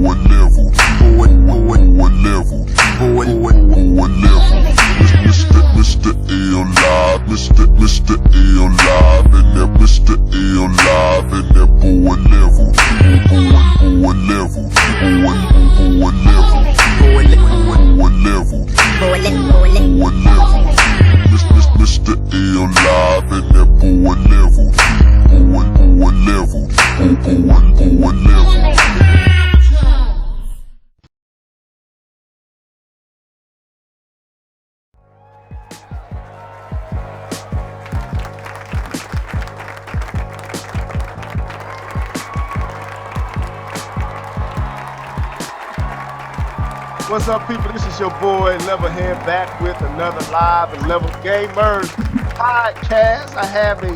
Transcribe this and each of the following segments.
Mr. L live, Mr. L live, and that Mr. L live, and that boy level, boy level, boy level, Mr. L live, and that boy level, boy level. What's up, people? This is your boy Levelhead back with another live and Level Gamers podcast. I have a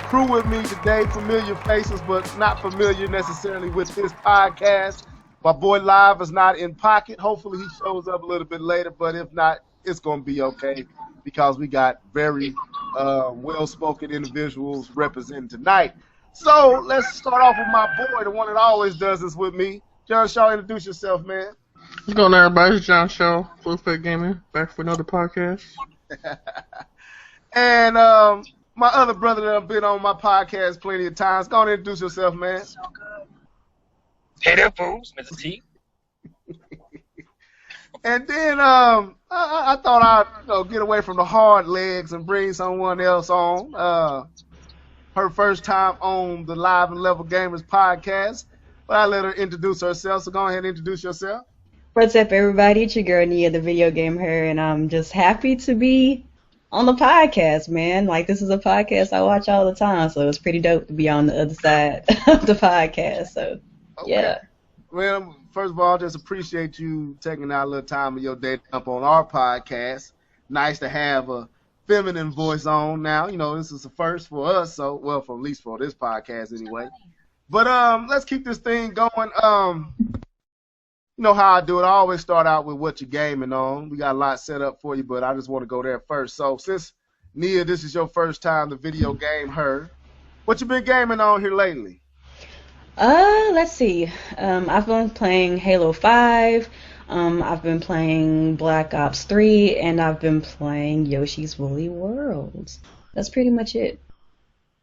crew with me today, familiar faces, but not familiar necessarily with this podcast. My boy Live is not in pocket. Hopefully he shows up a little bit later, but if not, it's going to be okay because we got very well-spoken individuals representing tonight. So let's start off with my boy, the one that always does this with me. John Shaw, introduce yourself, man. What's going on, everybody? It's John Shaw, TheVideogamher, back for another podcast. And my other brother that I've been on my podcast plenty of times. Go on and introduce yourself, man. Hey there, fools. Mizzah T. And then I thought I'd get away from the hard legs and bring someone else on. Her first time on the Live and Level Gamers podcast. But I let her introduce herself, so go ahead and introduce yourself. What's up, everybody? It's your girl, Nia, TheVideogamher, and I'm just happy to be on the podcast, man. Like, this is a podcast I watch all the time, so it's pretty dope to be on the other side of the podcast, so, okay. Yeah. Well, first of all, just appreciate you taking out a little time of your day up on our podcast. Nice to have a feminine voice on now. You know, this is the first for us, so, well, at least for this podcast anyway. But let's keep this thing going. You know how I do it. I always start out with what you're gaming on. We got a lot set up for you, but I just want to go there first. So since, Nia, this is your first time to video game her, what you been gaming on here lately? Let's see. I've been playing Halo 5. I've been playing Black Ops 3, and I've been playing Yoshi's Woolly World. That's pretty much it.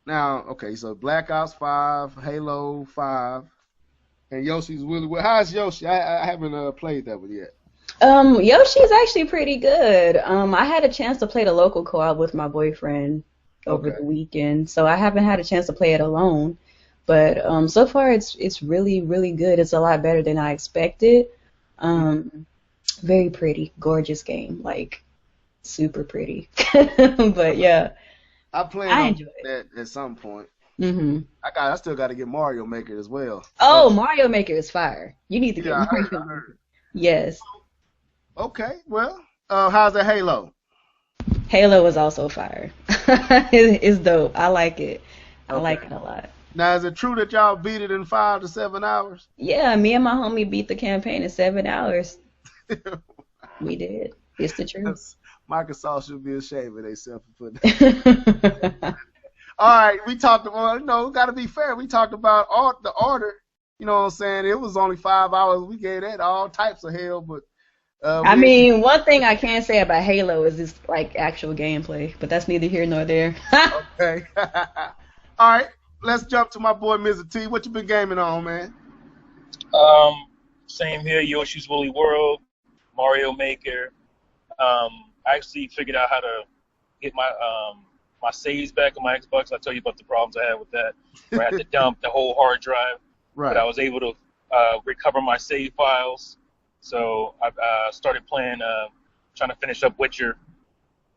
Now, okay, so Black Ops 5, Halo 5, and Yoshi's Woolly World. How's Yoshi? I haven't played that one yet. Yoshi's actually pretty good. I had a chance to play the local co-op with my boyfriend over the weekend, so I haven't had a chance to play it alone. But so far, it's really, really good. It's a lot better than I expected. Very pretty, gorgeous game, like super pretty. But yeah, I enjoy that at some point. I still got to get Mario Maker as well. Oh, Mario Maker is fire. You need to get Mario Maker. Yes. Okay, well, how's the Halo? Halo is also fire. It's dope. I like it. I like it a lot. Now, is it true that y'all beat it in 5 to 7 hours? Yeah, me and my homie beat the campaign in 7 hours. We did. It's the truth. Microsoft should be ashamed of themselves for putting that. All right, we talked about, got to be fair. We talked about the order. You know what I'm saying? It was only 5 hours. We gave that all types of hell, but. I mean, one thing I can say about Halo is it's like actual gameplay, but that's neither here nor there. Okay. All right, let's jump to my boy Mizzah T. What you been gaming on, man? Same here. Yoshi's Woolly World, Mario Maker. I actually figured out how to get my my saves back on my Xbox. I'll tell you about the problems I had with that. Where I had to dump the whole hard drive. Right. But I was able to recover my save files. So I started playing, trying to finish up Witcher.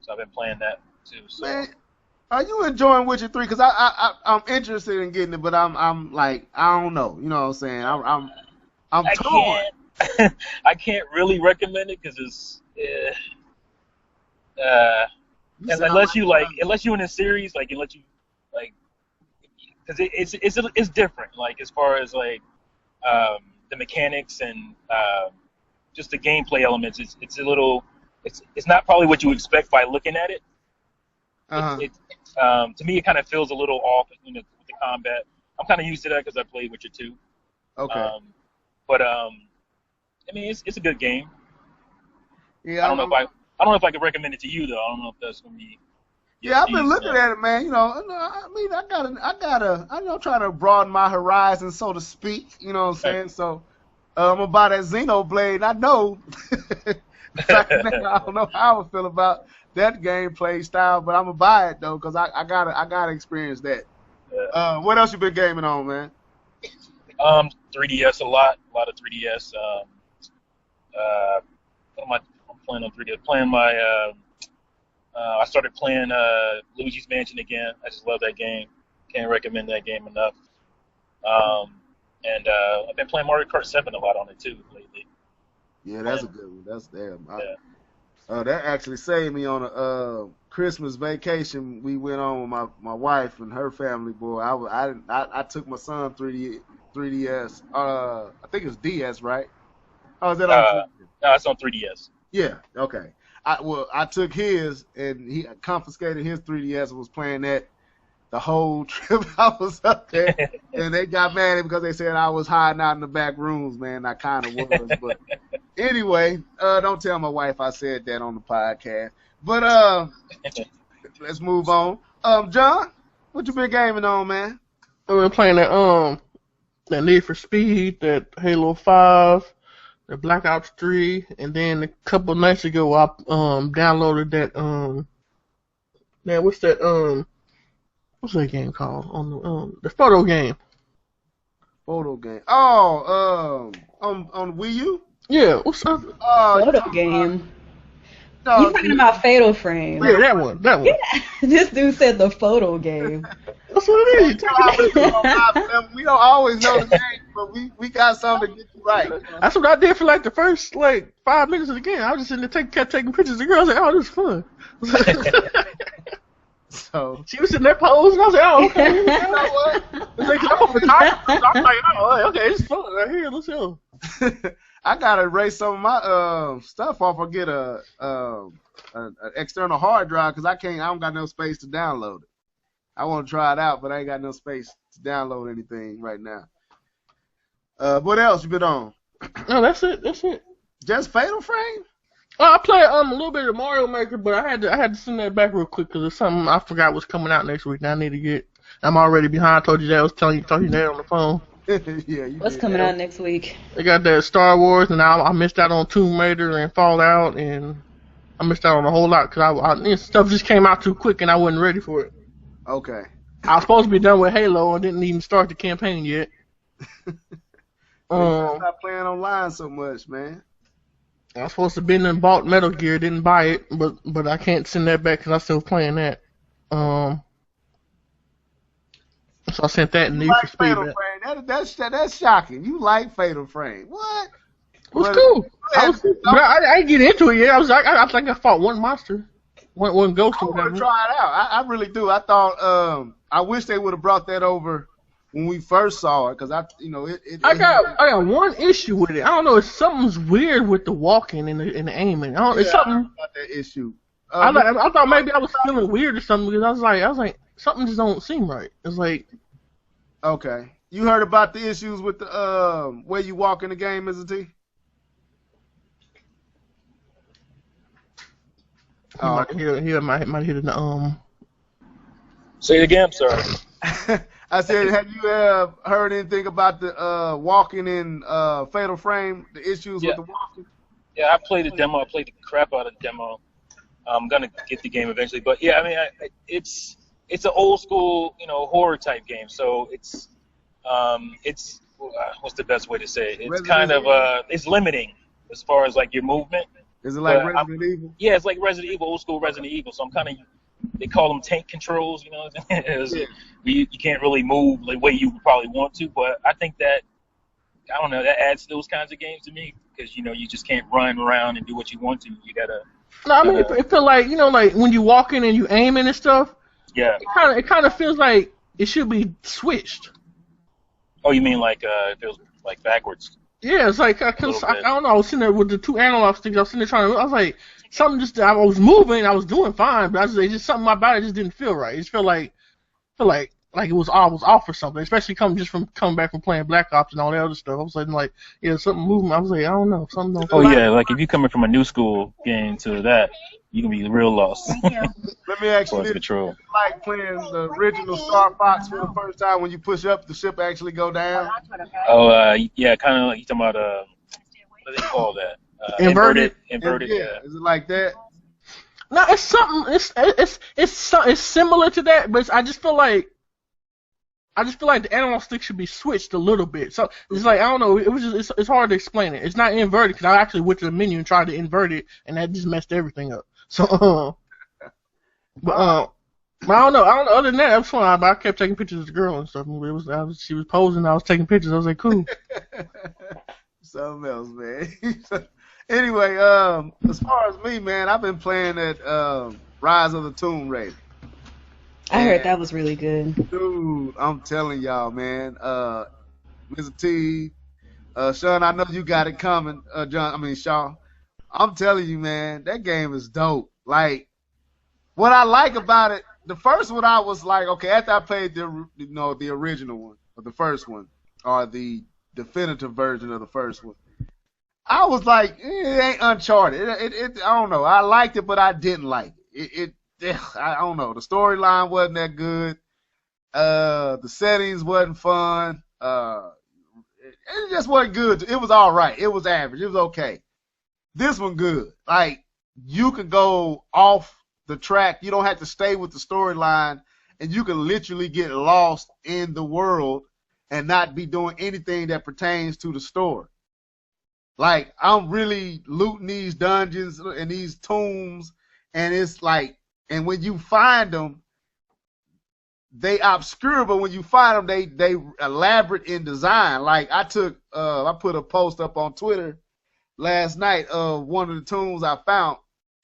So I've been playing that too. So. Man, are you enjoying Witcher 3? Because I'm interested in getting it, but I'm like, I don't know. You know what I'm saying? I'm torn. I can't really recommend it because it's unless you're in a series, like unless you like, because it's different. Like as far as like the mechanics and just the gameplay elements, it's a little, it's not probably what you expect by looking at it. To me, it kind of feels a little off, with the combat. I'm kind of used to that because I played Witcher 2. Okay. But I mean, it's a good game. Yeah, I don't know if I could recommend it to you though. I don't know if that's gonna be. Yeah, I've been looking at it, man. You know, I mean, I'm trying to broaden my horizons, so to speak. You know what I'm saying? So, I'm gonna buy that Xenoblade. I know. I don't know how I would feel about that gameplay style, but I'm gonna buy it though, cause I gotta experience that. Yeah. What else you been gaming on, man? 3DS a lot of 3DS. What am I'm playing on 3DS? Playing my. I started playing Luigi's Mansion again. I just love that game. Can't recommend that game enough. And I've been playing Mario Kart 7 a lot on it too lately. Yeah, that's a good one. That's damn. Yeah. That actually saved me on a Christmas vacation we went on with my wife and her family. Boy, I took my son 3DS. I think it's DS, right? Oh, is that on 3DS? No, it's on 3DS. Yeah. Okay. I took his and he confiscated his 3DS and was playing that the whole trip I was up there. And they got mad at me because they said I was hiding out in the back rooms, man. I kind of was, but anyway, don't tell my wife I said that on the podcast. But let's move on. John, what you been gaming on, man? I've been playing that Need for Speed, that Halo 5, the Black Ops 3, and then a couple nights ago I downloaded that man, what's that game called on the photo game? Photo game. Oh, on WiiU? Yeah, what's up? Photo game. No, You talking about Fatal Frame? Yeah, that one. Yeah. This dude said the photo game. That's what it is. We don't always know the name, but we got something to get you right. That's what I did for like the first 5 minutes of the game. I was just in there kept taking pictures of the girls. Like, oh, this is fun. So she was sitting there posing. I was like, oh, okay. You know what? It's like, I'm a photographer. So I'm like, oh, okay, it's fun right here. Let's go. I gotta erase some of my stuff off or get an external hard drive because I don't got no space to download it. I want to try it out, but I ain't got no space to download anything right now. What else you been on? No, that's it. Just Fatal Frame? Oh, I played a little bit of Mario Maker, but I had to send that back real quick because it's something I forgot was coming out next week. And I need to get. I'm already behind. I told you that. I was talking you that on the phone. Yeah. What's coming out next week? They got that Star Wars, and I missed out on Tomb Raider and Fallout, and I missed out on a whole lot because stuff just came out too quick, and I wasn't ready for it. Okay. I was supposed to be done with Halo and didn't even start the campaign yet. Stop playing online so much, man. I was supposed to be in and bought Metal Gear, didn't buy it, but I can't send that back because I'm still playing that. So I sent that and Need for Speed Fatal back. Frame. That's shocking. You like Fatal Frame? What? It was cool. I didn't get into it yet. I think I fought one monster, one ghost or I want whatever. to try it out. I really do. I thought I wish they would have brought that over when we first saw it because I got one issue with it. I don't know. Something's weird with the walking and the aiming. It's something about that issue. I thought maybe I was feeling weird or something because I was like something just don't seem right. It's like okay. You heard about the issues with the where you walk in the game, Mizzah T? He might hit the Say it again, sir. I said, have you heard anything about the walking in Fatal Frame, the issues with the walking? Yeah, I played the demo. I played the crap out of the demo. I'm gonna get the game eventually, but yeah, I mean, it's an old school, horror type game. So it's what's the best way to say it? It's kind of it's limiting as far as like your movement. Is it like Resident Evil? Yeah, it's like Resident Evil, old school Resident Evil. So I'm kind of, they call them tank controls, you can't really move the way you would probably want to. But I think that, I don't know, that adds to those kinds of games to me because, you just can't run around and do what you want to. You gotta. No, I mean, it feels like, like when you walk in and you aiming and stuff. Yeah. It kind of feels like it should be switched. Oh, you mean like it feels like backwards? Yeah, it's like, cause I don't know, I was sitting there with the two analog sticks, I was sitting there I was like, I was moving, I was doing fine, but it's just something my body just didn't feel right. It just felt like like it was off or something. Especially coming back from playing Black Ops and all that other stuff. I was like, yeah, something moving. I was like, I don't know, something don't. Oh yeah, like if you coming from a new school game to that, you can be real lost. Let me ask you this: control. you like playing the original Star Fox for the first time when you push up, the ship actually go down? Oh yeah, kind of like you talking about what do they call that? Inverted. Yeah. Yeah. Is it like that? No, it's something. It's similar to that, but I just feel like the analog stick should be switched a little bit. So it's like, I don't know. It was just it's hard to explain it. It's not inverted because I actually went to the menu and tried to invert it, and that just messed everything up. So but I don't know. Other than that, it was fun. I kept taking pictures of the girl and stuff. She was posing. I was taking pictures. I was like, cool. Something else, man. Anyway, as far as me, man, I've been playing that Rise of the Tomb Raider. I heard that was really good. Dude, I'm telling y'all, man. Mr. T, Sean, I know you got it coming. Sean. I'm telling you, man, that game is dope. Like, what I like about it, the first one I was like, okay, after I played the original one, or the first one, or the definitive version of the first one, I was like, it ain't Uncharted. I don't know. I liked it, but I didn't like it. I don't know. The storyline wasn't that good. The settings wasn't fun. It just wasn't good. It was all right. It was average. It was okay. This one good. Like, you can go off the track. You don't have to stay with the storyline, and you can literally get lost in the world and not be doing anything that pertains to the story. Like, I'm really looting these dungeons and these tombs, and it's like, and when you find them, they obscure, but when you find them, they elaborate in design. Like, I put a post up on Twitter last night of one of the tombs I found,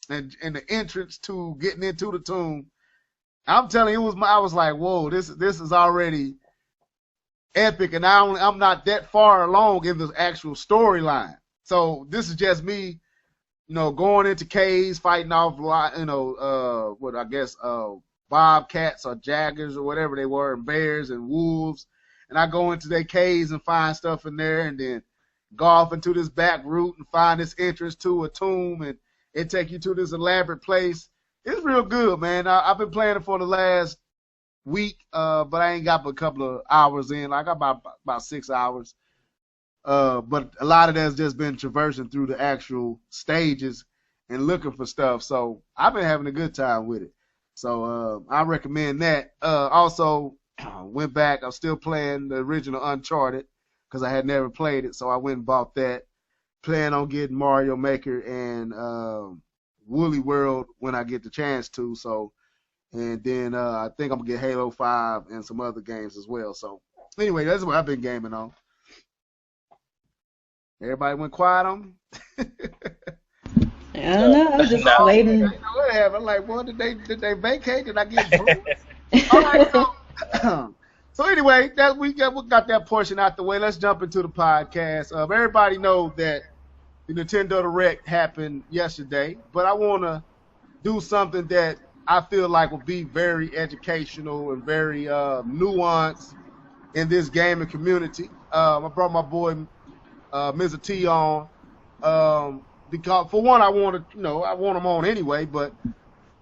and the entrance to getting into the tomb. I'm telling you, I was like, whoa, this is already epic, and I'm not that far along in the actual storyline. So this is just me, going into caves, fighting off, bobcats or jaggers or whatever they were, and bears and wolves. And I go into their caves and find stuff in there, and then go off into this back route and find this entrance to a tomb, and it take you to this elaborate place. It's real good, man. I've been playing it for the last week, but I ain't got but a couple of hours in. Like, I got about 6 hours. But a lot of that's just been traversing through the actual stages and looking for stuff. So I've been having a good time with it. So I recommend that. Also, went back. I'm still playing the original Uncharted because I had never played it. So I went and bought that. Plan on getting Mario Maker and Woolly World when I get the chance to. So, and then I think I'm going to get Halo 5 and some other games as well. So anyway, that's what I've been gaming on. Everybody went quiet on me. I don't know. I was just waiting. What happened? I'm like, well, did they vacate? Did I get booed? All right. So anyway, we got that portion out the way. Let's jump into the podcast. Everybody knows that the Nintendo Direct happened yesterday, but I want to do something that I feel like will be very educational and very nuanced in this gaming community. I brought my boy Mizzah T on because, for one, I want him on anyway, but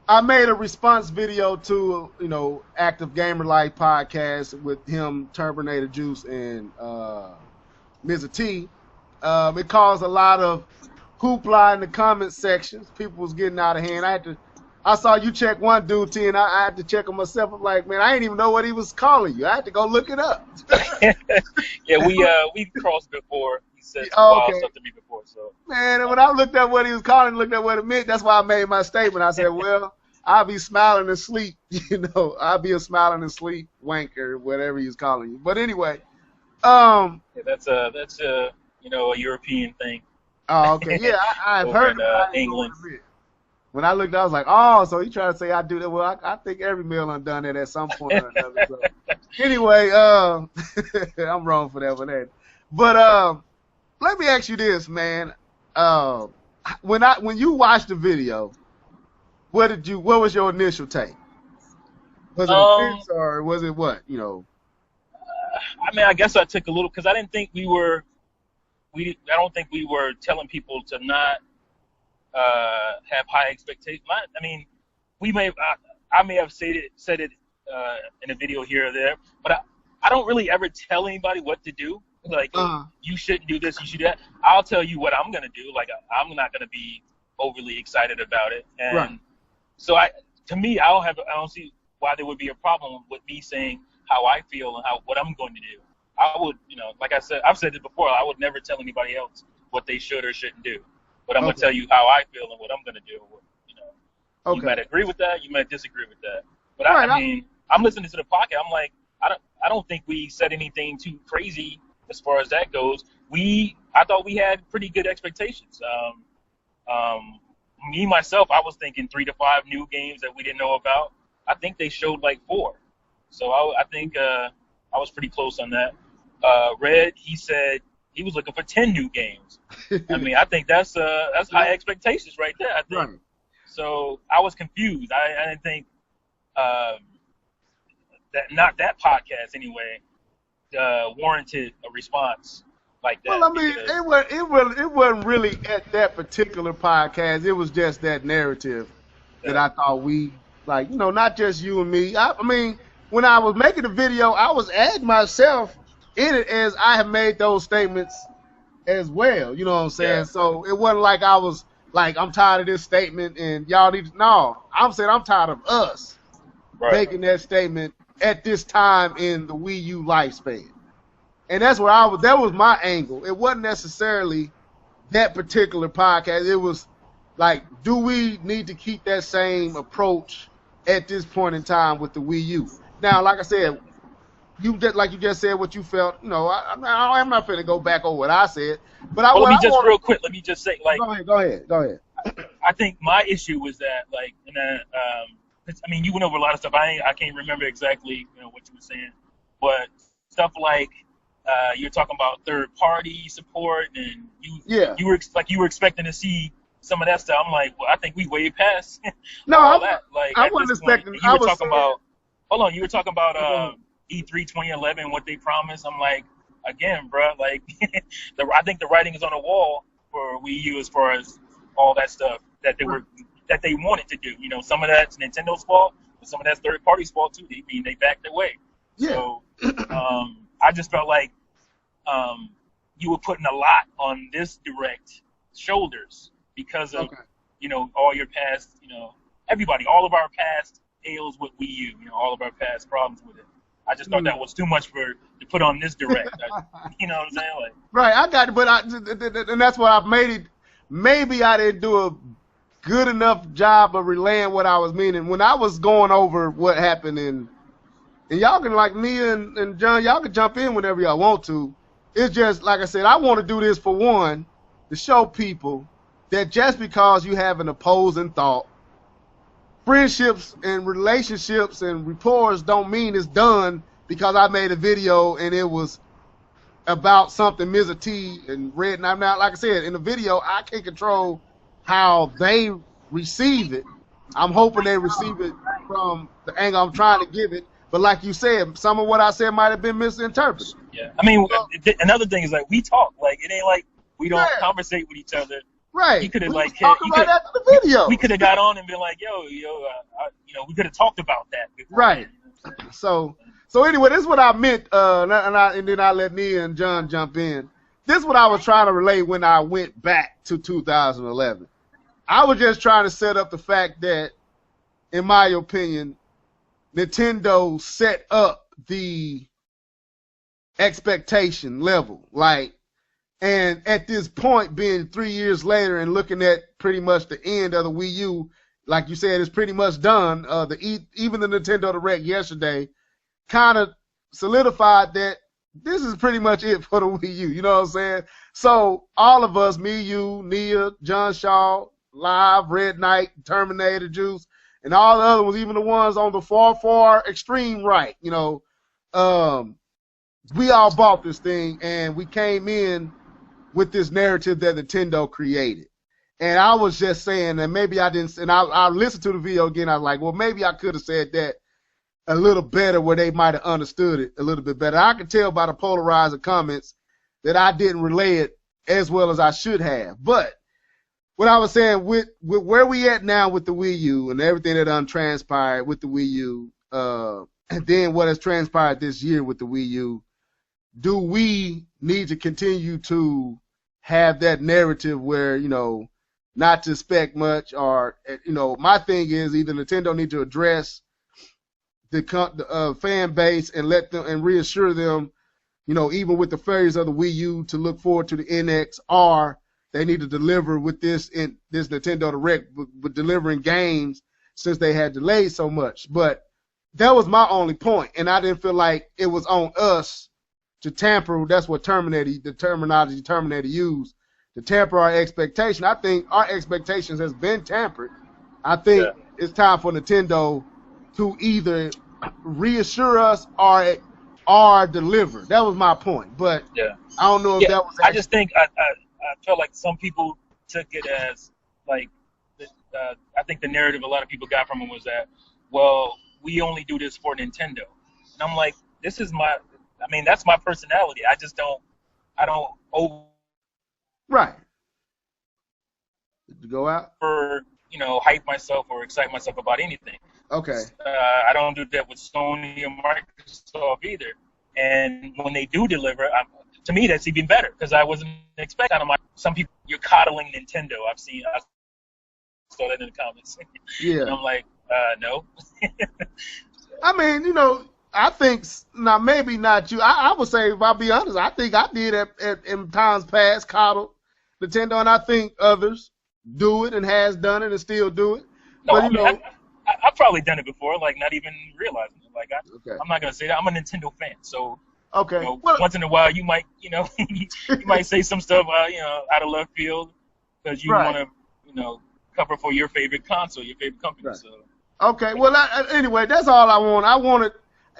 I made a response video to Active Gamer Life podcast with him, Terminator Juice, and Mizzah T. It caused a lot of hoopla in the comment sections. People was getting out of hand. I saw you check one dude, T, and I had to check him myself. I'm like, man, I didn't even know what he was calling you. I had to go look it up. Yeah, we crossed before. He said wild stuff to me before. So, man, and when I looked up what he was calling, looked up what it meant, that's why I made my statement. I said, well, I'll be smiling and sleep. I'll be a smiling and sleep wanker, whatever he was calling you. But anyway, yeah, that's a European thing. Oh, okay. Yeah, I've heard about England. When I looked, I was like, oh, so you trying to say I do that? Well, I think every male done done it at some point or another. So. Anyway, I'm wrong for that one. But let me ask you this, man. When you watched the video, what was your initial take? Was it offense or was it what? You know. I mean, I guess I took a little because I didn't think I don't think we were telling people to not have high expectations. I mean, I may have said it in a video here or there, but I don't really ever tell anybody what to do. Like, you shouldn't do this, you should do that. I'll tell you what I'm gonna do. Like, I'm not gonna be overly excited about it. And right. So to me, I don't see why there would be a problem with me saying how I feel and what I'm going to do. I would, like I said, I've said it before. I would never tell anybody else what they should or shouldn't do. But I'm gonna tell you how I feel and what I'm gonna do. You might agree with that, you might disagree with that. But I mean, I'm listening to the podcast. I'm like, I don't think we said anything too crazy as far as that goes. I thought we had pretty good expectations. Me myself, I was thinking 3 to 5 new games that we didn't know about. I think they showed like 4. So I think I was pretty close on that. Red, he said he was looking for 10 new games. I mean, I think that's high expectations right there. I think. Right. So I was confused. I didn't think that podcast anyway warranted a response like that. Well, I mean, it wasn't really at that particular podcast. It was just that narrative that I thought we not just you and me. I mean, when I was making the video, I was adding myself in it as I have made those statements as well. You know what I'm saying? Yeah. So it wasn't like I was like, I'm tired of this statement and y'all need to. No, I'm saying I'm tired of us making that statement at this time in the WiiU lifespan. And that's where that was my angle. It wasn't necessarily that particular podcast. It was like, do we need to keep that same approach at this point in time with the WiiU? Now, like I said, you just said what you felt. I'm not finna go back over what I said. But real quick. Let me just say, like, go ahead. I think my issue was that, like, I mean, you went over a lot of stuff. I can't remember exactly, what you were saying, but stuff like you're talking about third-party support, and you were expecting to see some of that stuff. I'm like, well, I think we way past all that. Like, I wasn't expecting. You were talking about. Hold on, you were talking about E3 2011, what they promised. I'm like, again, bro, like, I think the writing is on the wall for WiiU as far as all that stuff that they wanted to do. Some of that's Nintendo's fault, but some of that's third party's fault too. They backed away. Yeah. So I just felt like you were putting a lot on this direct shoulders because of all your past, everybody, all of our past ails with WiiU, all of our past problems with it. I just thought that was too much to put on this direct. You know what I'm saying? Like, right, I got it, and that's what I've made it. Maybe I didn't do a good enough job of relaying what I was meaning when I was going over what happened and y'all can, like me and John, y'all can jump in whenever y'all want to. It's just, like I said, I want to do this for one, to show people that just because you have an opposing thought, friendships and relationships and rapports don't mean it's done because I made a video and it was about something Mizzah T and Red. And I'm not, like I said, in the video, I can't control how they receive it. I'm hoping they receive it from the angle I'm trying to give it. But like you said, some of what I said might have been misinterpreted. Yeah. I mean, another thing is, like, we talk. Like, it ain't like we don't conversate with each other. Right. You could have, like, after the video. We could have got on and been like, we could have talked about that before. Right. So anyway, this is what I meant, and then I let Nia and John jump in. This is what I was trying to relate when I went back to 2011. I was just trying to set up the fact that, in my opinion, Nintendo set up the expectation level, and at this point, being 3 years later and looking at pretty much the end of the WiiU, like you said, it's pretty much done. Even the Nintendo Direct yesterday kind of solidified that this is pretty much it for the WiiU. You know what I'm saying? So all of us, me, you, Nia, John Shaw, Live, Red Knight, Terminator Juice, and all the other ones, even the ones on the far extreme right, we all bought this thing, and we came in with this narrative that Nintendo created. And I was just saying that maybe I didn't, and I listened to the video again, I was like, well, maybe I could have said that a little better where they might have understood it a little bit better. I could tell by the polarizing comments that I didn't relay it as well as I should have. But what I was saying, with where we at now with the Wii U and everything that transpired with the Wii U, and then what has transpired this year with the Wii U, do we need to continue to have that narrative where, you know, not to expect much, or, you know, my thing is either Nintendo need to address the fan base and let them and reassure them, you know, even with the failures of the Wii U, to look forward to the NX, or they need to deliver with this Nintendo Direct, with delivering games since they had delayed so much. But that was my only point, and I didn't feel like it was on us to tamper. That's what the terminology Terminator used, to tamper our expectation. I think our expectations has been tampered. I think it's time for Nintendo to either reassure us or deliver. That was my point. But I don't know if that was. I just think I felt like some people took it as like I think the narrative a lot of people got from it was that, well, we only do this for Nintendo, and I'm like, this is that's my personality. I don't over. Right. Did you go out? For, you know, hype myself or excite myself about anything. Okay. I don't do that with Sony or Microsoft either. And when they do deliver, to me that's even better, because I wasn't expecting out of some people, you're coddling Nintendo. I saw that in the comments. Yeah. And I'm like, no. I mean, you know, I think, now maybe not you. I would say, if I'll be honest, I think I did in times past coddle Nintendo, and I think others do it and has done it and still do it. No, but, I mean, I've probably done it before, like not even realizing it. Like I'm not gonna say that. I'm a Nintendo fan, so okay. You know, once in a while you might, you know, you might say some stuff, you know, out of left field because you want to, you know, cover for your favorite console, your favorite company. Right. So. Okay. Well, anyway, that's all I want.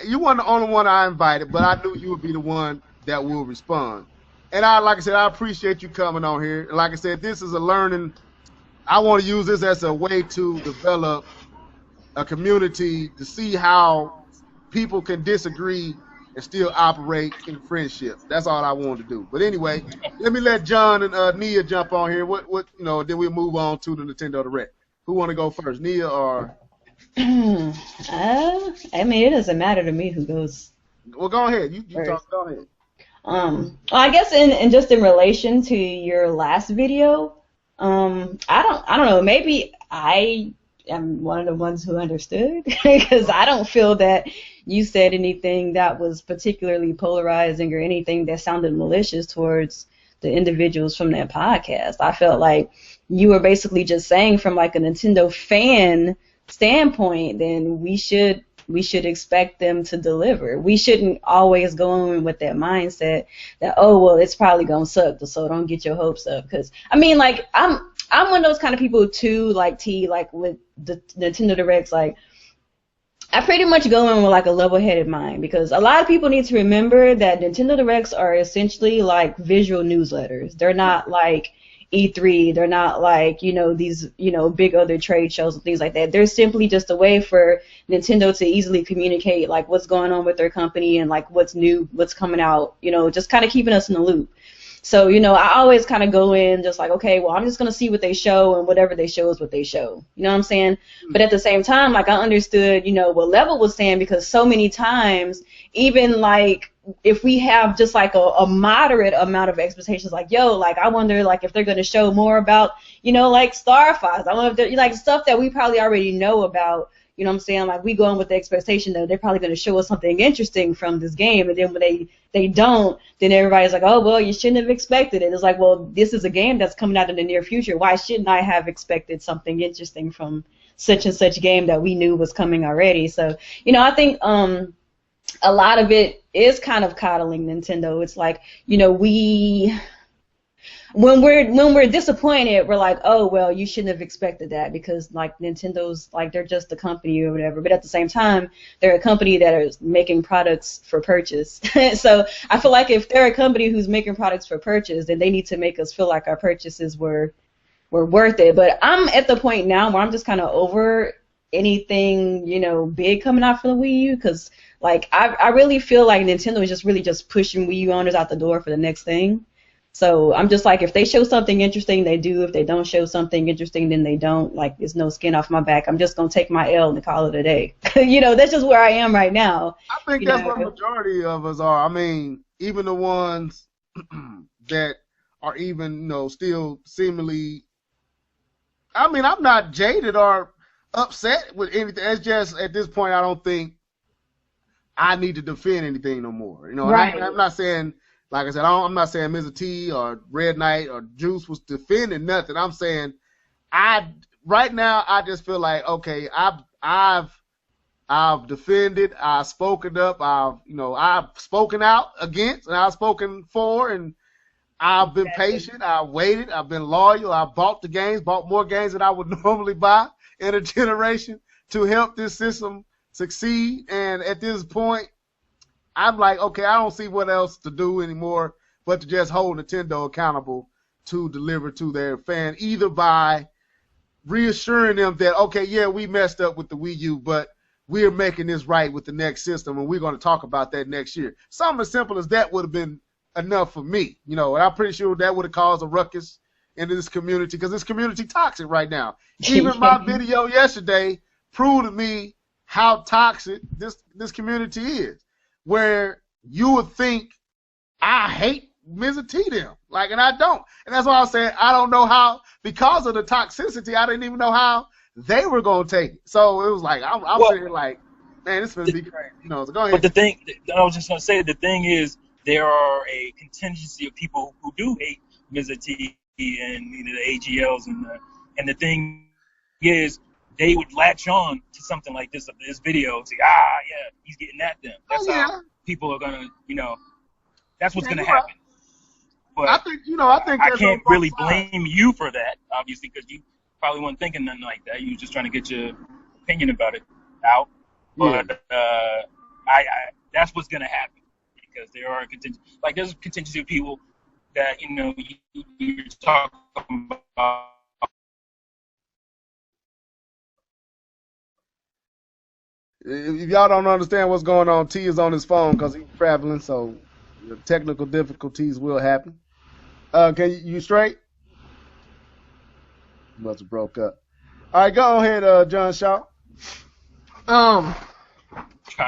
You weren't the only one I invited, but I knew you would be the one that will respond. And like I said, I appreciate you coming on here. And like I said, this is a learning. I want to use this as a way to develop a community to see how people can disagree and still operate in friendship. That's all I wanted to do. But anyway, let me let John and Nia jump on here. What you know, then we'll move on to the Nintendo Direct. Who want to go first, Nia or? I mean, it doesn't matter to me who goes. Well, go ahead. You talk. Go ahead. Well, I guess in just in relation to your last video, I don't know. Maybe I am one of the ones who understood, because I don't feel that you said anything that was particularly polarizing or anything that sounded malicious towards the individuals from that podcast. I felt like you were basically just saying, from like a Nintendo fan standpoint, then we should expect them to deliver. We shouldn't always go in with that mindset that, oh, well, it's probably gonna suck, so don't get your hopes up. Because I mean, like, I'm one of those kind of people too, like T, like with the Nintendo Directs, like I pretty much go in with like a level-headed mind, because a lot of people need to remember that Nintendo Directs are essentially like visual newsletters. They're not like E3, they're not like, you know, these, you know, big other trade shows and things like that. They're simply just a way for Nintendo to easily communicate like what's going on with their company and like what's new, what's coming out, you know, just kind of keeping us in the loop. So, you know, I always kind of go in just like, okay, well, I'm just going to see what they show, and whatever they show is what they show. You know what I'm saying? But at the same time, like, I understood, you know, what Level was saying, because so many times, even like if we have just like a moderate amount of expectations, like, yo, like, I wonder like if they're going to show more about, you know, like Star Fox. I wonder if they're like stuff that we probably already know about. You know what I'm saying? Like, we go in with the expectation that they're probably going to show us something interesting from this game, and then when they don't, then everybody's like, oh, well, you shouldn't have expected it. It's like, well, this is a game that's coming out in the near future. Why shouldn't I have expected something interesting from such and such game that we knew was coming already? So, you know, I think a lot of it is kind of coddling Nintendo. It's like, you know, when we're disappointed, we're like, oh, well, you shouldn't have expected that, because like Nintendo's like, they're just a company or whatever. But at the same time, they're a company that is making products for purchase. So I feel like if they're a company who's making products for purchase, then they need to make us feel like our purchases were worth it. But I'm at the point now where I'm just kind of over anything, big coming out for the Wii U, because like I really feel like Nintendo is just really just pushing Wii U owners out the door for the next thing. So I'm just like, if they show something interesting, they do. If they don't show something interesting, then they don't. Like, there's no skin off my back. I'm just gonna take my L and call it a day. That's just where I am right now. I think that's what the majority of us are. I mean, even the ones that are even, still seemingly. I mean, I'm not jaded or upset with anything. It's just at this point, I don't think I need to defend anything no more. Right. I'm not saying, like I said, I'm not saying Mizzah T or Red Knight or Juice was defending nothing. I'm saying right now I just feel like, okay, I've defended, I've spoken up, I've spoken out against, and I've spoken for, and I've been patient, I've waited, I've been loyal, I've bought more games than I would normally buy in a generation to help this system succeed. And at this point, I'm like, okay, I don't see what else to do anymore but to just hold Nintendo accountable to deliver to their fan, either by reassuring them that, okay, yeah, we messed up with the Wii U, but we're making this right with the next system, and we're going to talk about that next year. Something as simple as that would have been enough for me, and I'm pretty sure that would have caused a ruckus in this community, because this community toxic right now. Even my video yesterday proved to me how toxic this community is, where you would think I hate Mizzah T them, and I don't. And that's why I was saying I don't know how, because of the toxicity, I didn't even know how they were going to take it. So it was like, I'm sitting here like, man, this is going to be crazy. So go ahead. But the thing, I was just going to say, the thing is, there are a contingency of people who do hate Mizzah T and the AGLs, and the thing is, they would latch on to something like this video and say, yeah, he's getting at them. That's how people are gonna, that's what's gonna happen. But I think I can't really blame you for that, obviously, because you probably weren't thinking nothing like that. You were just trying to get your opinion about it out. But that's what's gonna happen, because there are there's a contingency of people that you're talking about. If y'all don't understand what's going on, T is on his phone because he's traveling, so technical difficulties will happen. Can you straight? Must have broke up. All right, go ahead, John Shaw. Trying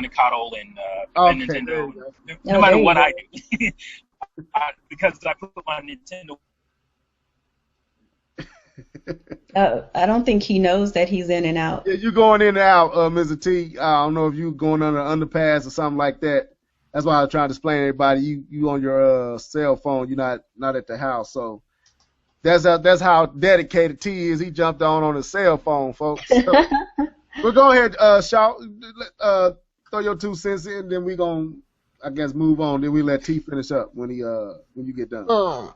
to coddle and Nintendo, no matter what I do, because I put my Nintendo. I don't think he knows that he's in and out. Yeah, you're going in and out, Mr. T. I don't know if you're going under an underpass or something like that. That's why I was trying to explain to everybody. You on your cell phone. You're not at the house. So that's how dedicated T is. He jumped on his cell phone, folks. So, we'll go ahead, Shaw. Throw your 2 cents in, then we gonna, I guess, move on. Then we let T finish up when you get done.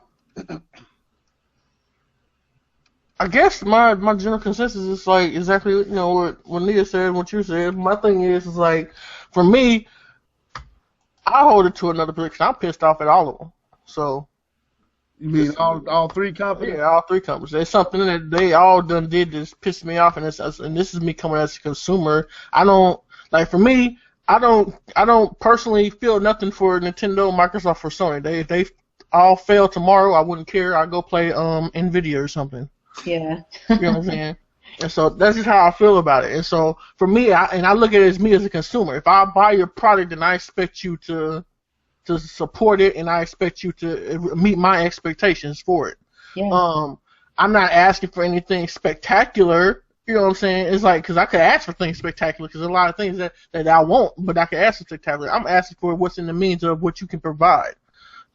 I guess my general consensus is like exactly what Nia said, what you said. My thing is like, for me, I hold it to another position. I'm pissed off at all of them. So you mean all 3 companies? Yeah, all 3 companies. There's something that they all done did that pissed me off, and this is me coming as a consumer. I don't for me. I don't personally feel nothing for Nintendo, Microsoft, or Sony. If they all fail tomorrow, I wouldn't care. I'd go play Nvidia or something. Yeah. You know what I'm saying? And so that's just how I feel about it. And so for me, I look at it as me as a consumer. If I buy your product, then I expect you to support it, and I expect you to meet my expectations for it. Yeah. I'm not asking for anything spectacular. You know what I'm saying? It's like, because I could ask for things spectacular, because there's a lot of things that I won't, but I can ask for spectacular. I'm asking for what's in the means of what you can provide.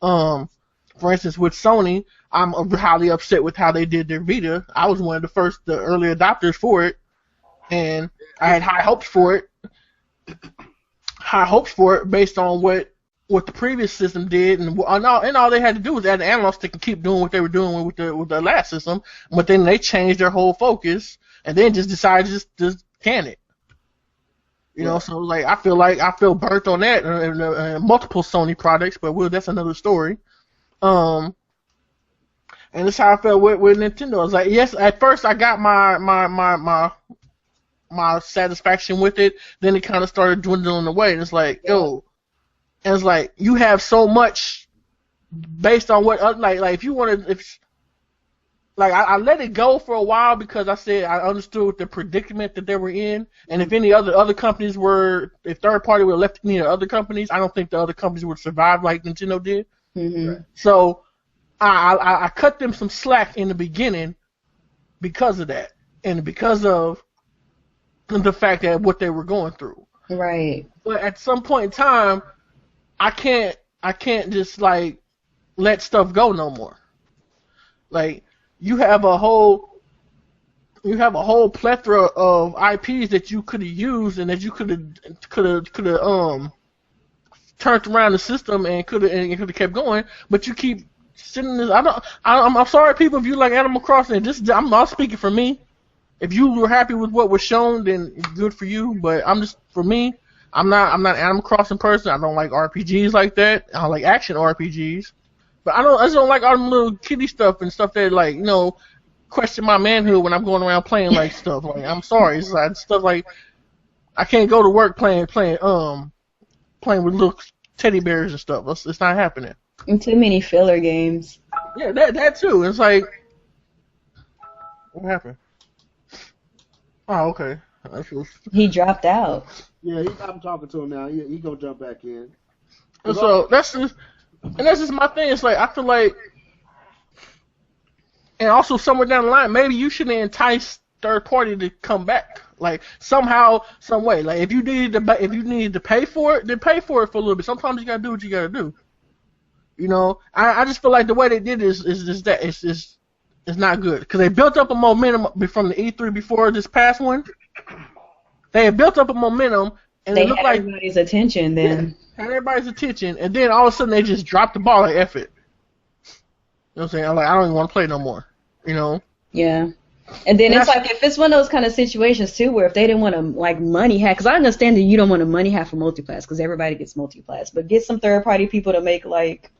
For instance, with Sony, I'm highly upset with how they did their Vita. I was one of the early adopters for it, and I had high hopes for it. Based on what the previous system did, and all they had to do was add an analog stick and keep doing what they were doing with the last system. But then they changed their whole focus, and then just decided to can it. You know, so I feel burnt on that, and multiple Sony products, but that's another story. And that's how I felt with Nintendo. I was like, yes, at first I got my my satisfaction with it, then it kind of started dwindling away. And it's like, yo, and it's like you have so much based on what like if you want to, if like I let it go for a while because I said I understood the predicament that they were in, and if any other companies were, if third party would have left any of the other companies, I don't think the other companies would survive like Nintendo did. Mm-hmm. So I cut them some slack in the beginning because of that, and because of the fact that what they were going through. Right. But at some point in time, I can't just like let stuff go no more. Like you have a whole plethora of IPs that you could have used and that you could have turned around the system and could have kept going, but you keep sitting this. I'm sorry, people, if you like Animal Crossing. I'm not speaking for me. If you were happy with what was shown, then good for you. But for me, I'm not an Animal Crossing person. I don't like RPGs like that. I don't like action RPGs. But I just don't like all the little kiddie stuff and stuff that like question my manhood when I'm going around playing like stuff. Like I'm sorry, it's like stuff like I can't go to work playing with little teddy bears and stuff. It's not happening. And too many filler games. Yeah, that too. It's like, what happened? Oh, okay. He dropped out. Yeah, I'm talking to him now. He gonna jump back in. And so that's just my thing. It's like I feel like, and also somewhere down the line, maybe you should entice third party to come back, like somehow, some way. Like if you needed to pay for it, then pay for it for a little bit. Sometimes you gotta do what you gotta do. I just feel like the way they did it is that it's not good because they built up a momentum from the E3 before this past one. They had built up a momentum and they it looked had like everybody's attention then. Had everybody's attention, and then all of a sudden they just dropped the ball like F it. You know what I'm saying? I'm like, I don't even want to play no more. Yeah. And then it's like if it's one of those kind of situations too, where if they didn't want to like money hack, because I understand that you don't want to money hack for multiplats because everybody gets multiplats, but get some third party people to make like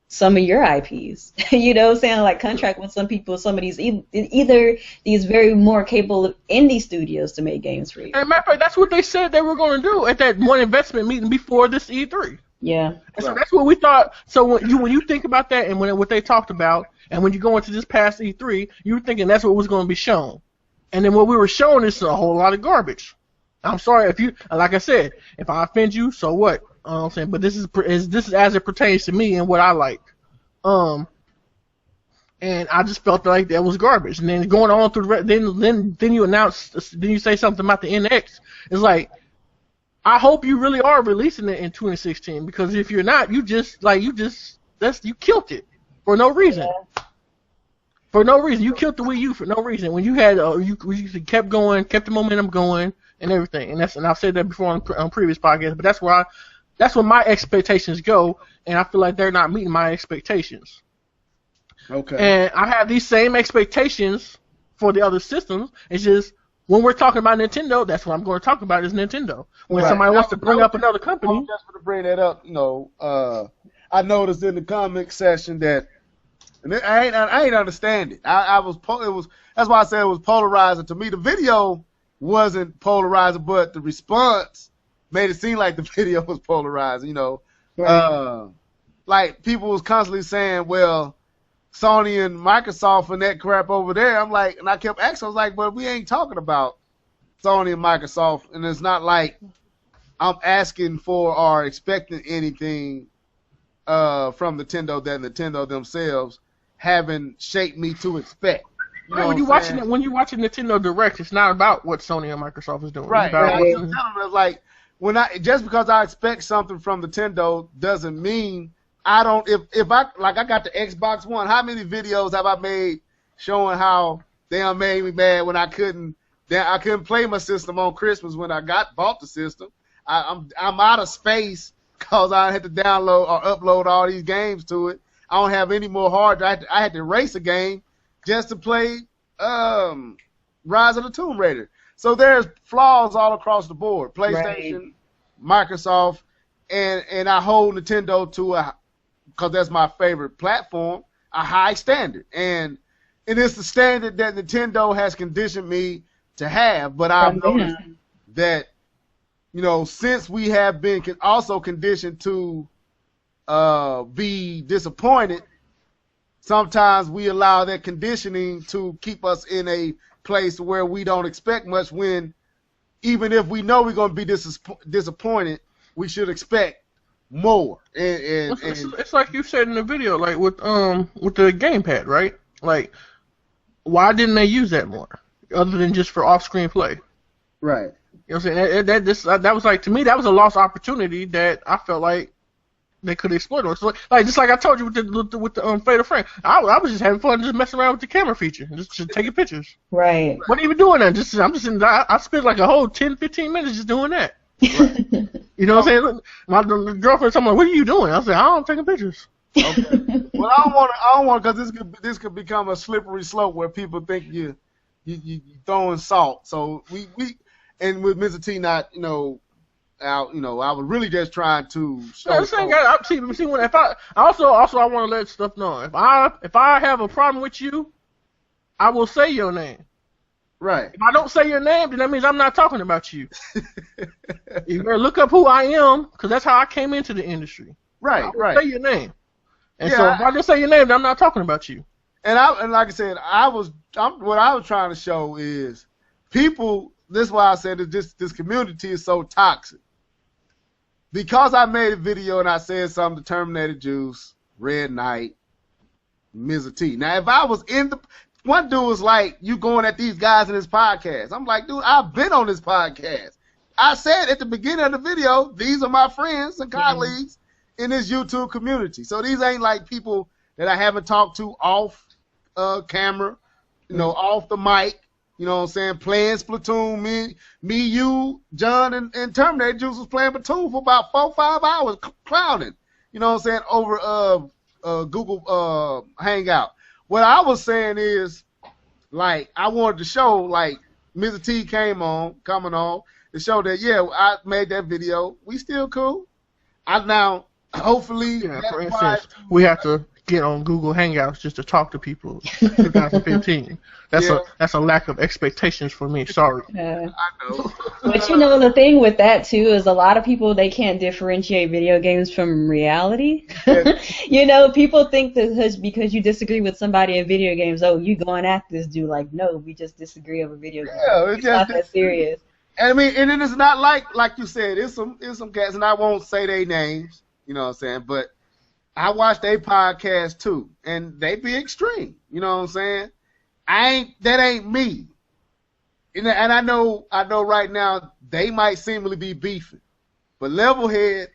some of your IPs. You know what I'm saying? Like contract with some people, some of these either these very more capable indie studios to make games for you. And matter of fact, that's what they said they were going to do at that one investment meeting before this E3. Yeah. And so that's what we thought. So when you think about that and what they talked about, and when you go into this past E3, you were thinking that's what was going to be shown. And then what we were shown is a whole lot of garbage. I'm sorry if you, like I said, if I offend you, so what? You know what I'm saying? But this is as it pertains to me and what I like. And I just felt like that was garbage. And then going on through then you announce, then you say something about the NX. It's like, I hope you really are releasing it in 2016 because if you're not, you killed it for no reason. Yeah. For no reason, you killed the Wii U for no reason. When you had you kept going, kept the momentum going and everything. And I've said that before on previous podcasts, but that's where my expectations go, and I feel like they're not meeting my expectations. Okay. And I have these same expectations for the other systems. It's just when we're talking about Nintendo, that's what I'm going to talk about is Nintendo. When somebody wants to bring up another company, just to bring that up, I noticed in the comic session that, and I ain't understand it. That's why I said it was polarizing to me. The video wasn't polarizing, but the response made it seem like the video was polarizing. Right. Like people was constantly saying, well, Sony and Microsoft and that crap over there. I'm like, and I kept asking, I was like, but we ain't talking about Sony and Microsoft, and it's not like I'm asking for or expecting anything from Nintendo that Nintendo themselves haven't shaped me to expect. When you're watching Nintendo Direct, it's not about what Sony and Microsoft is doing. Right. It's like just because I expect something from Nintendo doesn't mean I don't. If I got the Xbox One, how many videos have I made showing how they made me mad when I couldn't play my system on Christmas when I bought the system. I'm out of space because I had to download or upload all these games to it. I don't have any more hard drive. I had to erase a game just to play Rise of the Tomb Raider. So there's flaws all across the board. PlayStation, right. Microsoft, and I hold Nintendo to because that's my favorite platform, a high standard. And it's the standard that Nintendo has conditioned me to have. But I've noticed that, you know, since we have been also conditioned to be disappointed, sometimes we allow that conditioning to keep us in a place where we don't expect much, when even if we know we're going to be disappointed, we should expect more. It's like you said in the video, like with the gamepad, right? Like, why didn't they use that more, other than just for off-screen play? Right. You know what I'm saying? That was like, to me, that was a lost opportunity that I felt like they could exploit. So, like, just like I told you with the Fatal Frame, I was just having fun, just messing around with the camera feature, just taking pictures. Right. Wasn't even doing that. I spent like a whole 10-15 minutes just doing that. Right. You know what I'm saying? My girlfriend told me, "What are you doing?" I said, "I'm taking pictures." Okay. Well, I don't want because this could become a slippery slope where people think you throwing salt. So we and with Mr. T not, you know, out, you know, I was really just trying to show. No, I want to let stuff know. If I have a problem with you, I will say your name. Right. If I don't say your name, then that means I'm not talking about you. You better look up who I am, because that's how I came into the industry. Right. I will right. say your name. And so if I just say your name, then I'm not talking about you. And like I said, what I was trying to show is people. This is why I said that this community is so toxic. Because I made a video and I said something to Terminator Juice, Red Knight, Mizzah T. Now, if I was one dude was like, you going at these guys in this podcast. I'm like, dude, I've been on this podcast. I said at the beginning of the video, these are my friends and colleagues in this YouTube community. So these ain't like people that I haven't talked to off camera, you know, off the mic. You know what I'm saying? Playing Splatoon. Me, you, John, and Terminator Juice was playing Splatoon for about 4 or 5 hours, clowning. You know what I'm saying? Over Google Hangout. What I was saying is, like, I wanted to show, like, Mr. T coming on to show that, yeah, I made that video. We still cool. Hopefully. Yeah, for instance, we have to get on Google Hangouts just to talk to people. 2015. That's a lack of expectations for me. Sorry. I know. But you know, the thing with that too is a lot of people, they can't differentiate video games from reality. You know, people think that because you disagree with somebody in video games, oh, you going at this dude. Like, no, we just disagree over video games. Yeah, it's not that serious. I mean, and then it's not like you said. It's some cats, and I won't say their names. You know what I'm saying? But I watch their podcast too, and they be extreme. You know what I'm saying? That ain't me. And I know right now they might seemingly be beefing, but Levelhead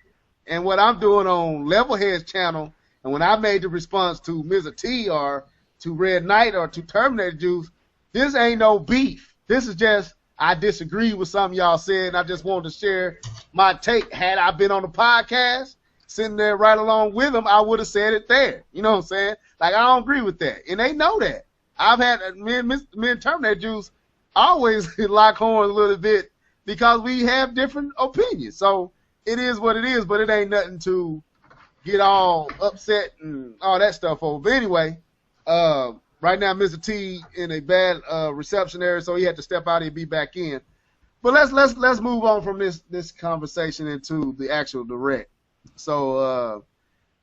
and what I'm doing on Levelhead's channel, and when I made the response to Mizzah T or to Red Knight or to Terminator Juice, this ain't no beef. This is just I disagree with something y'all said, and I just wanted to share my take. Had I been on the podcast, sitting there right along with them, I would have said it there. You know what I'm saying? Like, I don't agree with that. And they know that. I've had me and Terminator Juice always lock horns a little bit because we have different opinions. So it is what it is, but it ain't nothing to get all upset and all that stuff over. But anyway, right now Mr. T in a bad reception area, so he had to step out and be back in. But let's move on from this conversation into the actual direct. So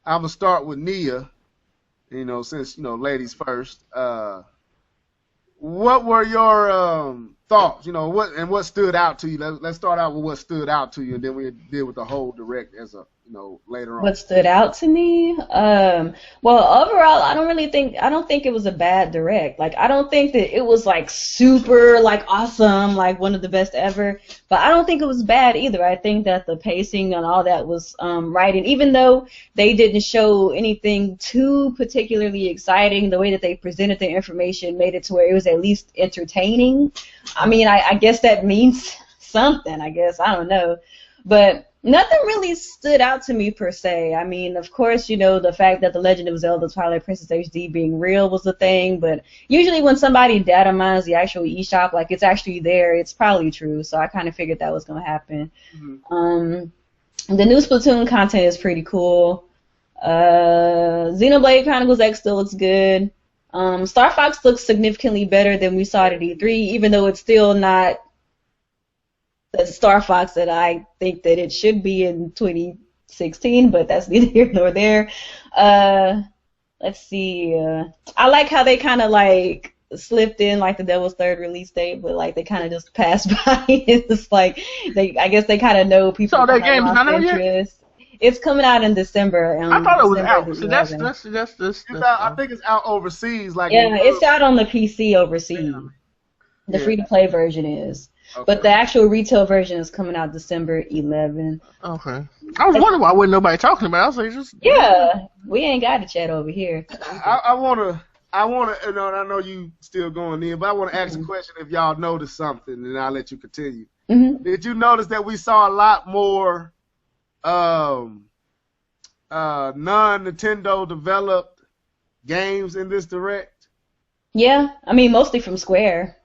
I'm gonna start with Nia. You know, since ladies first. What were your thoughts? You know, what stood out to you? Let's start out with what stood out to you, and then we deal with the whole direct as a later on. What stood out to me? Well, overall, I don't think it was a bad direct. Like, I don't think that it was like super like awesome, like one of the best ever. But I don't think it was bad either. I think that the pacing and all that was right. And even though they didn't show anything too particularly exciting, the way that they presented the information made it to where it was at least entertaining. I mean, I guess that means something. I guess I don't know, but. Nothing really stood out to me per se. I mean, of course, the fact that The Legend of Zelda Twilight Princess HD being real was the thing, but usually when somebody data mines the actual eShop, like it's actually there, it's probably true, so I kind of figured that was going to happen. Mm-hmm. The new Splatoon content is pretty cool. Xenoblade Chronicles X still looks good. Star Fox looks significantly better than we saw at E3, even though it's still not the Star Fox that I think that it should be in 2016, but that's neither here nor there. Let's see. I like how they kind of like slipped in like the Devil's Third release date, but like they kind of just passed by. It's like I guess they kind of know people. So that game is not out yet? interest. It's coming out in December. I thought it was December out. the So that's 11th. I think it's out overseas. Like Yeah, it's out on the PC overseas. The Yeah. free-to-play version is. Okay. But the actual retail version is coming out December 11th. Okay. I was wondering why wasn't nobody talking about it. I was like, just Yeah, we ain't got a chat over here. I wanna, you know, and I know you still going in, but I wanna ask a question if y'all noticed something, and I'll let you continue. Mm-hmm. Did you notice that we saw a lot more non-Nintendo developed games in this direct? Yeah, I mean mostly from Square.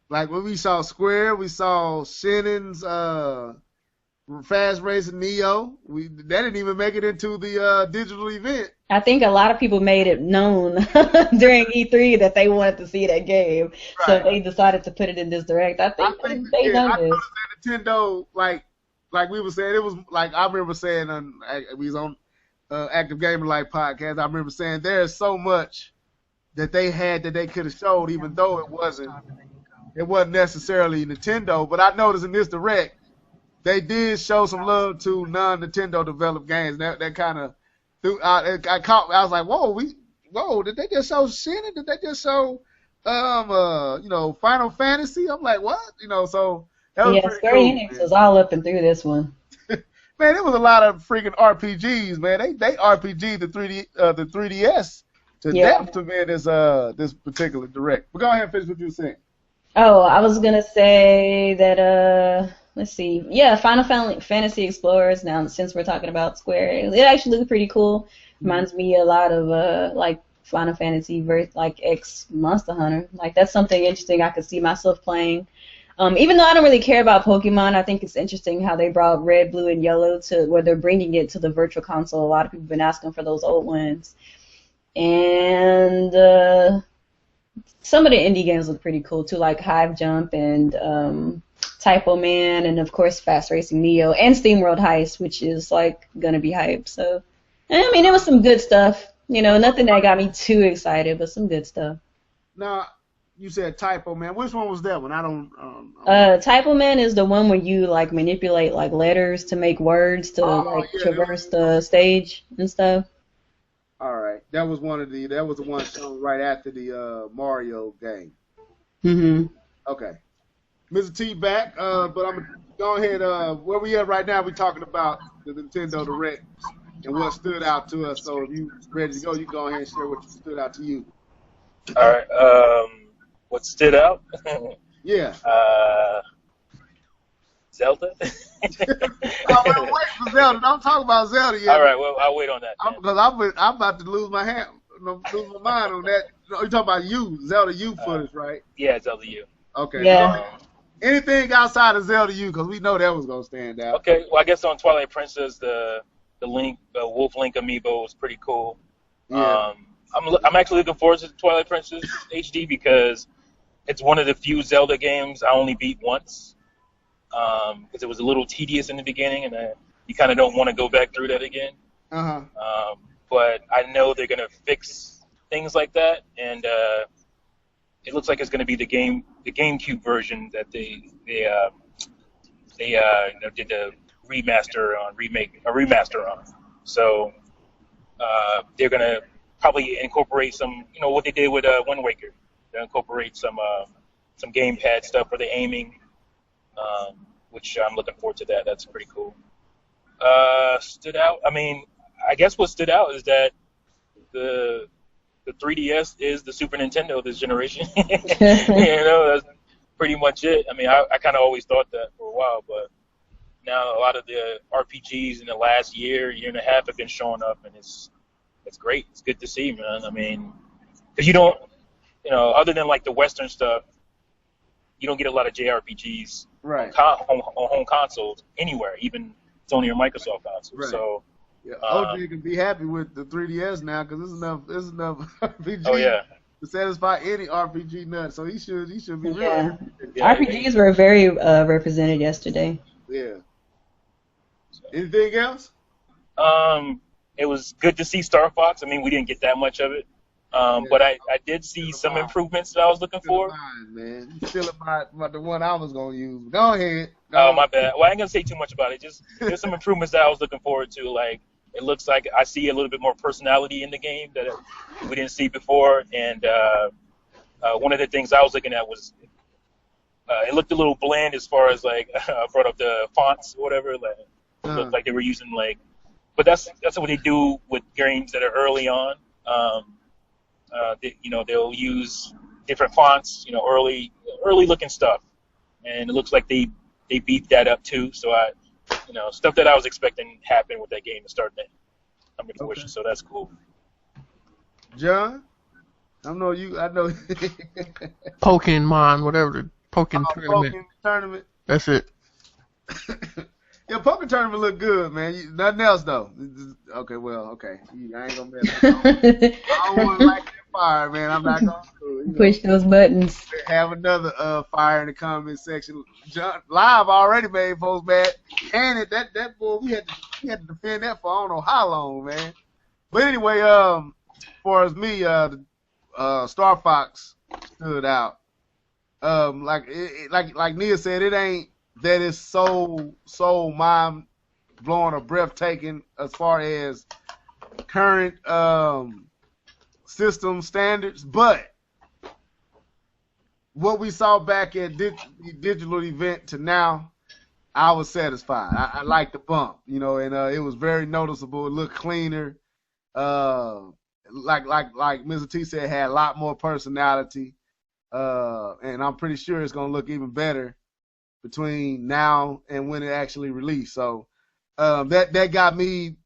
Like when we saw Square, we saw Shannon's Fast Racing Neo. That didn't even make it into the digital event. I think a lot of people made it known during E3 that they wanted to see that game, so Right. they decided to put it in this direct. I think they yeah, done I this. noticed that Nintendo, like we were saying, it was like I remember saying we was on Active Gamer Life podcast. I remember saying there's so much that they had that they could have showed, even though it wasn't necessarily Nintendo. But I noticed in this direct, they did show some love to non-Nintendo developed games. That kind of I was like, whoa, did they just show Shannon? Did they just show Final Fantasy? I'm like, what? So that was pretty Square cool, Enix man. was all up and through this one. Man, it was a lot of freaking RPGs, man. They RPG the 3DS to death to me in this particular direct. But go ahead and finish what you were saying. Oh, I was gonna say that let's see. Yeah, Final Fantasy Explorers. Now, since we're talking about Square, it actually looks pretty cool. Reminds me a lot of like Final Fantasy like X Monster Hunter. Like that's something interesting I could see myself playing. Even though I don't really care about Pokemon, I think it's interesting how they brought Red, Blue, and Yellow to where they're bringing it to the Virtual Console. A lot of people have been asking for those old ones, and some of the indie games look pretty cool too, like Hive Jump and Typo Man, and of course Fast Racing Neo and SteamWorld Heist, which is like gonna be hype. So, I mean, it was some good stuff. Nothing that got me too excited, but some good stuff. Now, you said Typo Man. Which one was that one? I don't. Typo Man is the one where you like manipulate like letters to make words to traverse the stage and stuff. All right, that was the one shown right after the Mario game. Mhm. Okay, Mr. T back, but I'm gonna go ahead. Where we at right now? We're talking about the Nintendo Direct and what stood out to us. So if you ready to go, you go ahead and share what stood out to you. All right. What stood out? Yeah. Zelda. I'm gonna wait for Zelda. Don't talk about Zelda yet. All right. Well, I'll wait on that. Because I'm about to lose my mind on that. You're talking about Zelda U footage, right? Yeah, Zelda U. Okay. Yeah. Anything outside of Zelda U, because we know that was gonna stand out. Okay. Well, I guess on Twilight Princess, the Wolf Link amiibo was pretty cool. Yeah. I'm actually looking forward to Twilight Princess HD because it's one of the few Zelda games I only beat once. Because it was a little tedious in the beginning, and you kind of don't want to go back through that again. But I know they're gonna fix things like that, and it looks like it's gonna be the GameCube version that they did the remaster on. So they're gonna probably incorporate some, what they did with Wind Waker. They'll incorporate some gamepad stuff for the aiming. Which I'm looking forward to that. That's pretty cool. Stood out. I mean, I guess what stood out is that the 3DS is the Super Nintendo this generation. That's pretty much it. I mean, I kind of always thought that for a while, but now a lot of the RPGs in the last year and a half have been showing up, and it's great. It's good to see, man. I mean, because you don't, other than like the Western stuff, you don't get a lot of JRPGs Right. on home consoles anywhere, even Sony or Microsoft consoles. Right. So, OJ can be happy with the 3DS now because there's enough RPG. Oh yeah. to satisfy any RPG nut. So he should be real. Yeah. Yeah, RPGs were very represented yesterday. Yeah. Anything else? It was good to see Star Fox. I mean, we didn't get that much of it, but I did see some improvements that I was looking for. Mine, man. You still about the one I was gonna use. Go ahead. Oh, my bad. Well, I ain't gonna say too much about it. Just there's some improvements that I was looking forward to. Like it looks like I see a little bit more personality in the game that we didn't see before. And one of the things I was looking at was it looked a little bland as far as like I brought up the fonts or whatever. Like it looked like they were using like, but that's what they do with games that are early on. They'll use different fonts, early looking stuff, and it looks like they beefed that up too. So stuff that I was expecting happen with that game is starting to come to fruition. So that's cool. John, I know. Pokemon, whatever the Pokemon tournament. That's it. Yeah, Pokemon tournament look good, man. Nothing else though. Okay, well, okay. I ain't gonna mess with it. I don't want to light that fire, man. I'm not gonna do it. Push those buttons. Have another fire in the comment section. John, Live already made folks mad. And that boy, we had to defend that for I don't know how long, man. But anyway, as far as me, Star Fox stood out. Like Nia said, it ain't that it's so mind blowing or breathtaking as far as current system standards, but what we saw back at the digital event to now, I was satisfied. I liked the bump, and it was very noticeable. It looked cleaner. Like Mr. T said, it had a lot more personality. And I'm pretty sure it's gonna look even better between now and when it actually released. So that got me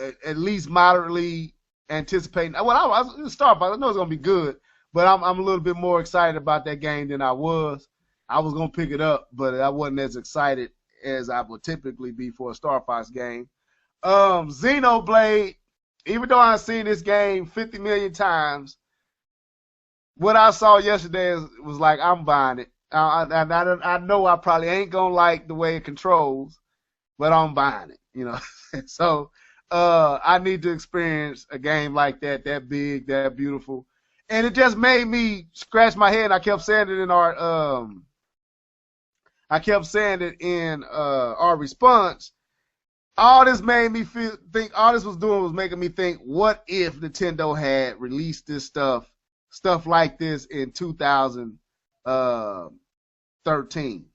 at least moderately anticipating. Well, I was Star Fox. I know it's gonna be good, but I'm a little bit more excited about that game than I was. I was gonna pick it up, but I wasn't as excited as I would typically be for a Star Fox game. Xenoblade, even though I've seen this game 50 million times, what I saw yesterday was like, I'm buying it. I know I probably ain't gonna like the way it controls, but I'm buying it, So I need to experience a game like that big, that beautiful. And it just made me scratch my head. I kept saying it in our response. All this made me think. All this was doing was making me think. What if Nintendo had released this stuff like this in 2013,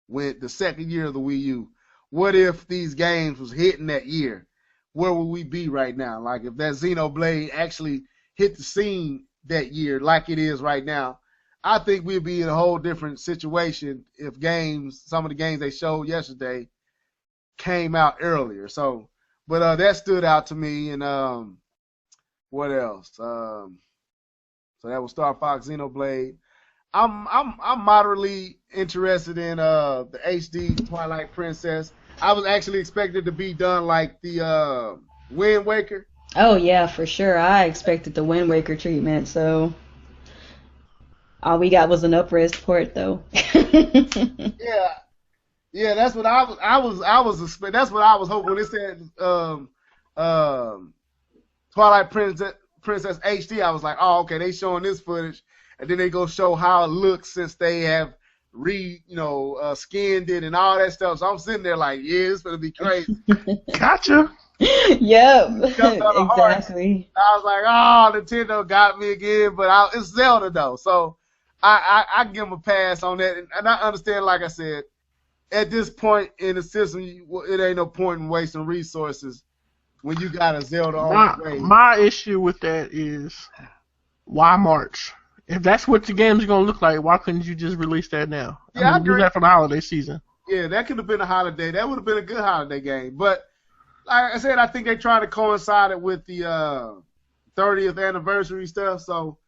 when the second year of the Wii U? What if these games was hitting that year? Where would we be right now? Like if that Xenoblade actually hit the scene that year like it is right now, I think we'd be in a whole different situation if some of the games they showed yesterday came out earlier. So, but that stood out to me. And what else? So that was Star Fox, Xenoblade. I'm moderately interested in the HD Twilight Princess. I was actually expected to be done like the Wind Waker. Oh yeah, for sure. I expected the Wind Waker treatment, so all we got was an up-res port though. Yeah, that's what I was expecting. That's what I was hoping when it said Twilight Princess HD. I was like, oh, okay, they showing this footage, and then they go show how it looks since they have skinned it and all that stuff. So I'm sitting there like, yeah, it's gonna be crazy. Gotcha. Yep. Exactly. I was like, oh, Nintendo got me again, but it's Zelda though, so I give them a pass on that, and I understand. Like I said, at this point in the system, it ain't no point in wasting resources when you got a Zelda on the way. My issue with that is, why March? If that's what the game's going to look like, why couldn't you just release that now? Yeah, I do that for the holiday season. Yeah, that could have been a holiday. That would have been a good holiday game. But like I said, I think they trying to coincide it with the 30th anniversary stuff. So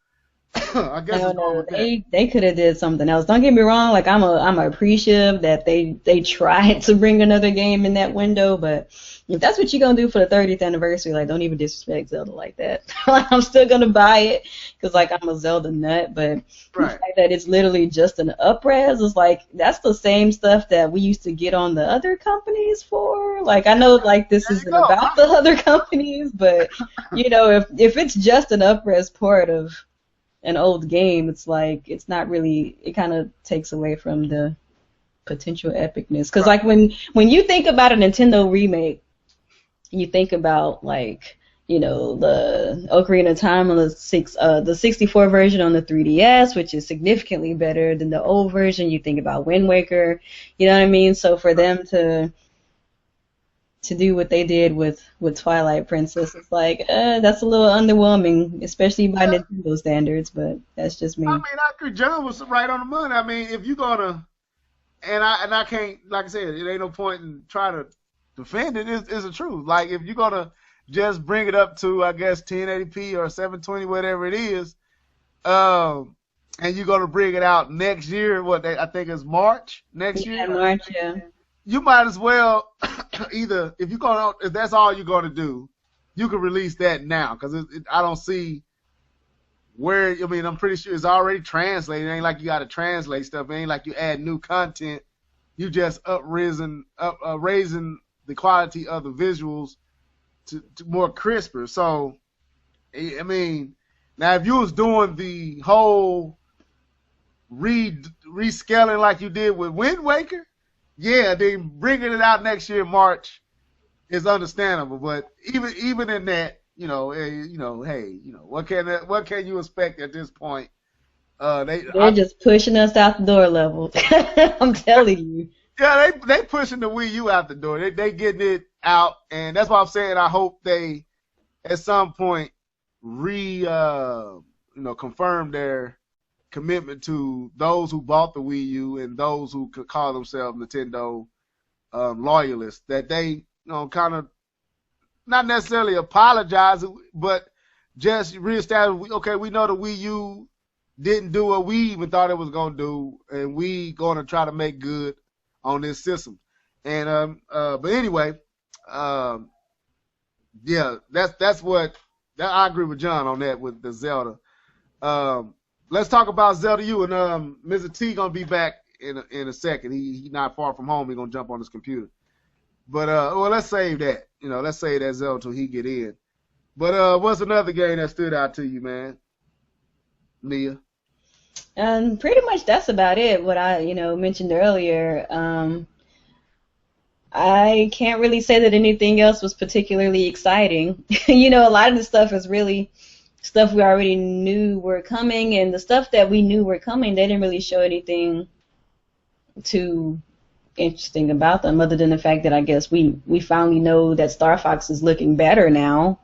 I guess No, it's going no, with that. they could have did something else. They could have did something else. Don't get me wrong, like I'm appreciative that they tried to bring another game in that window, but if that's what you're gonna do for the 30th anniversary, like don't even disrespect Zelda like that. Like I'm still gonna buy it because like I'm a Zelda nut, but the fact that it's literally just an up-res is like that's the same stuff that we used to get on the other companies for. Like I know like this isn't about the other companies, but you know if it's just an up-res port of an old game, it's like it's not really. It kind of takes away from the potential epicness. Because like when you think about a Nintendo remake, you think about like you know the Ocarina of Time on the 64 version on the 3DS, which is significantly better than the old version. You think about Wind Waker, you know what I mean? So for them to do what they did with Twilight Princess, it's like that's a little underwhelming, especially by Nintendo standards. But that's just me. I mean, I agree. John was right on the money. I mean, if you're gonna, and I can't, like I said, it ain't no point in trying to defend it. It's the truth. Like if you're gonna just bring it up to, I guess 1080p or 720, whatever it is, and you're gonna bring it out next year. I think it's March next year. March, yeah. You might as well either if that's all you're gonna do, you can release that now because I don't see where. I mean, I'm pretty sure it's already translated. It ain't like you got to translate stuff. It ain't like you add new content. You just raising the quality of the visuals to more crisper. So, I mean, now if you was doing the whole rescaling like you did with Wind Waker. Yeah, then bringing it out next year, March, is understandable. But even in that, what can you expect at this point? They're just pushing us out the door level. I'm telling you. Yeah, they pushing the Wii U out the door. They getting it out, and that's why I'm saying I hope they at some point confirm their commitment to those who bought the Wii U and those who could call themselves Nintendo loyalists, that they kind of not necessarily apologize, but just reestablish. Okay, we know the Wii U didn't do what we even thought it was gonna do, and we gonna try to make good on this system. And but anyway, yeah, that's what I agree with John on that with the Zelda. Let's talk about Zelda U, and Mr. T gonna be back in a second. He not far from home. He gonna jump on his computer. But let's save that. Let's save that Zelda till he get in. But what's another game that stood out to you, man? Nia? Pretty much that's about it. What I mentioned earlier. I can't really say that anything else was particularly exciting. A lot of the stuff is really stuff we already knew were coming, and the stuff that we knew were coming, they didn't really show anything too interesting about them, other than the fact that I guess we finally know that Star Fox is looking better now.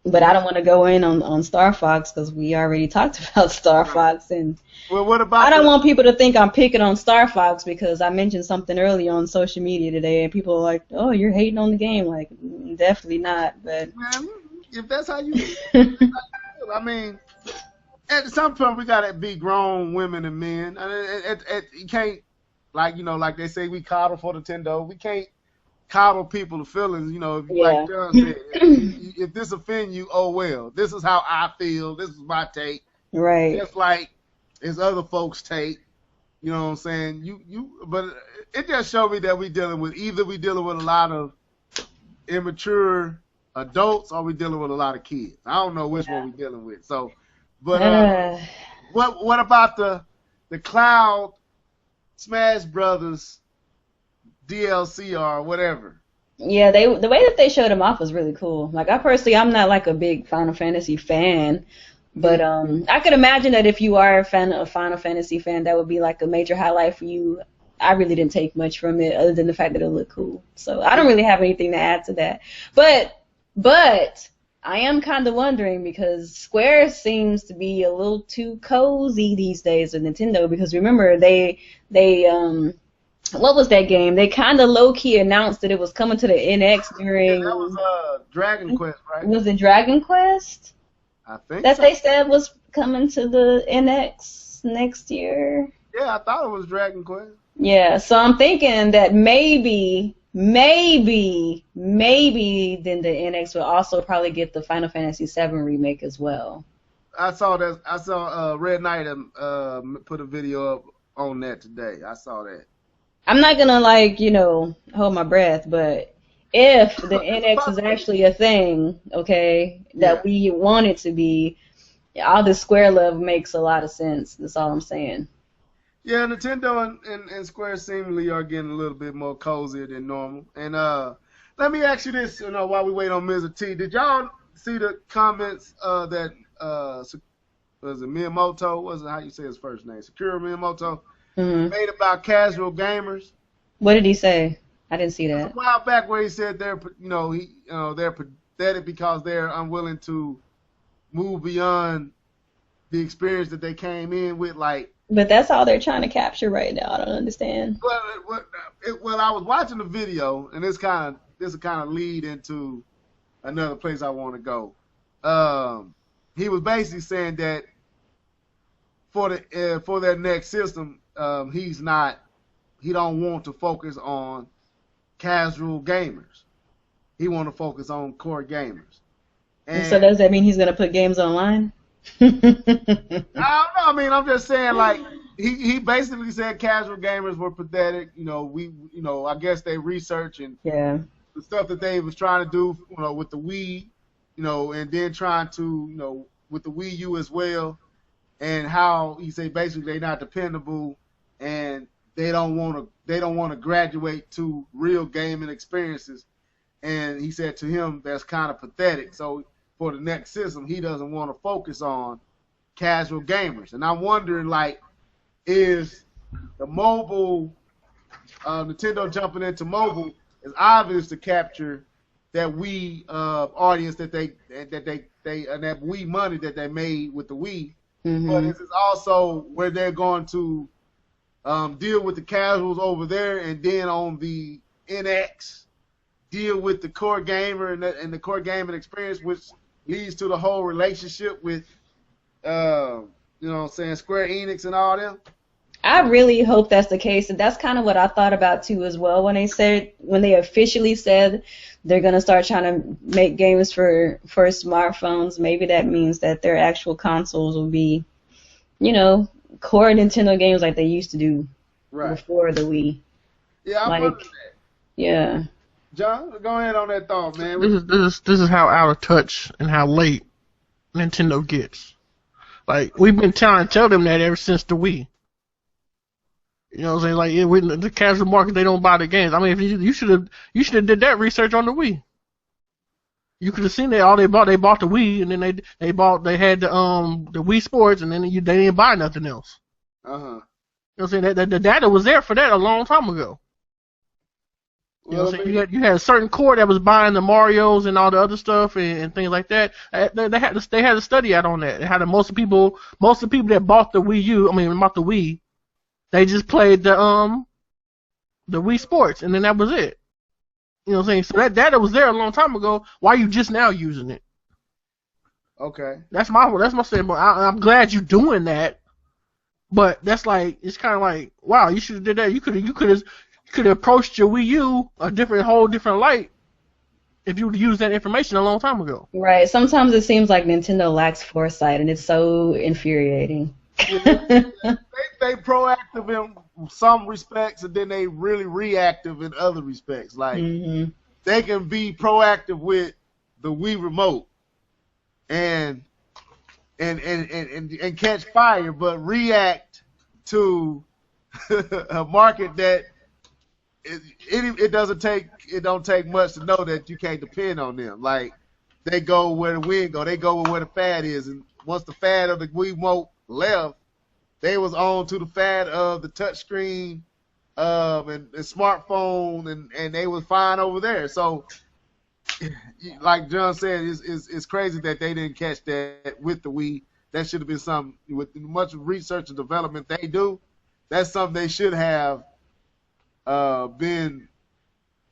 But I don't want to go in on Star Fox because we already talked about Star Fox, and what about I don't want people to think I'm picking on Star Fox because I mentioned something earlier on social media today, and people are like, "Oh, you're hating on the game." Like, definitely not. But man, if that's how you feel, I mean, at some point we gotta be grown women and men. You can't, like they say, we coddle for Nintendo. We can't coddle people's feelings. Like John said, if this offends you, oh well. This is how I feel. This is my take. Right. Just like it's other folks' take. You know what I'm saying? But it just showed me that we dealing with a lot of immature adults, or we dealing with a lot of kids. I don't know which one we dealing with. So, but what about the Cloud Smash Brothers DLC or whatever? Yeah, the way that they showed them off was really cool. Like I'm not like a big Final Fantasy fan, but I could imagine that if you are a Final Fantasy fan, that would be like a major highlight for you. I really didn't take much from it other than the fact that it looked cool. So I don't really have anything to add to that. But I am kind of wondering because Square seems to be a little too cozy these days with Nintendo, because remember they what was that game? They kind of low-key announced that it was coming to the NX during... Yeah, that was Dragon Quest, right? Was it Dragon Quest? I think That so. they said was coming to the NX next year. Yeah, I thought it was Dragon Quest. Yeah, so I'm thinking that maybe then the NX will also probably get the Final Fantasy VII remake as well. I saw that. I saw Red Knight put a video up on that today. I saw that. I'm not gonna hold my breath, but if the NX is actually a thing, okay, that we want it to be, all this Square love makes a lot of sense. That's all I'm saying. Yeah, Nintendo and Square seemingly are getting a little bit more cozier than normal. And let me ask you this, while we wait on Mizzah T, did y'all see the comments that was it Miyamoto? Wasn't how you say his first name? Sakura Miyamoto made about casual gamers. What did he say? I didn't see that. A while back, where he said they're pathetic because they're unwilling to move beyond the experience that they came in with, like. But that's all they're trying to capture right now. I don't understand. Well, I was watching the video, and this will kind of lead into another place I want to go. He was basically saying that for their next system, he don't want to focus on casual gamers. He want to focus on core gamers. And so does that mean he's gonna put games online? I don't know. I mean, I'm just saying, like, he basically said casual gamers were pathetic. I guess they research and the stuff that they was trying to do, with the Wii, and then trying to, with the WiiU as well, and how he said basically they're not dependable and they don't want to graduate to real gaming experiences. And he said to him that's kind of pathetic. So for the next system, he doesn't want to focus on casual gamers. And I'm wondering, like, is the mobile Nintendo jumping into mobile is obvious to capture that Wii audience that that Wii money that they made with the Wii. But this is also where they're going to deal with the casuals over there, and then on the NX deal with the core gamer and the core gaming experience, which leads to the whole relationship with, Square Enix and all them. I really hope that's the case, and that's kind of what I thought about too as well when they officially said they're gonna start trying to make games for smartphones. Maybe that means that their actual consoles will be, core Nintendo games like they used to do before the Wii. Yeah, I wonder that. Yeah. John, go ahead on that thought, man. This is how out of touch and how late Nintendo gets. Like, we've been trying to tell them that ever since the Wii. You know what I'm saying? Like, the casual market, they don't buy the games. I mean, if you should have did that research on the Wii. You could have seen that all they bought the Wii, and then they had the Wii Sports, and then they didn't buy nothing else. You know what I'm saying? That the data was there for that a long time ago. You know what I'm saying? You had a certain core that was buying the Marios and all the other stuff and things like that. They had a study out on that. It had most of the people that bought the bought the Wii, they just played the Wii Sports, and then that was it. You know what I'm saying? So that data was there a long time ago. Why are you just now using it? Okay. That's my statement. I'm glad you're doing that, but that's like, it's kind of like, wow, you should have did that. You could have approached your Wii U whole different light if you would have used that information a long time ago. Right. Sometimes it seems like Nintendo lacks foresight, and it's so infuriating. They proactive in some respects, and then they really reactive in other respects. Like, they can be proactive with the Wii remote and catch fire, but react to a market that it don't take much to know that you can't depend on them. Like, they go where the wind go. They go where the fad is, and once the fad of the Wii remote left, they was on to the fad of the touchscreen and smartphone, and they was fine over there. So, like John said, it's crazy that they didn't catch that with the Wii. That should have been something, with much research and development they do, that's something they should have been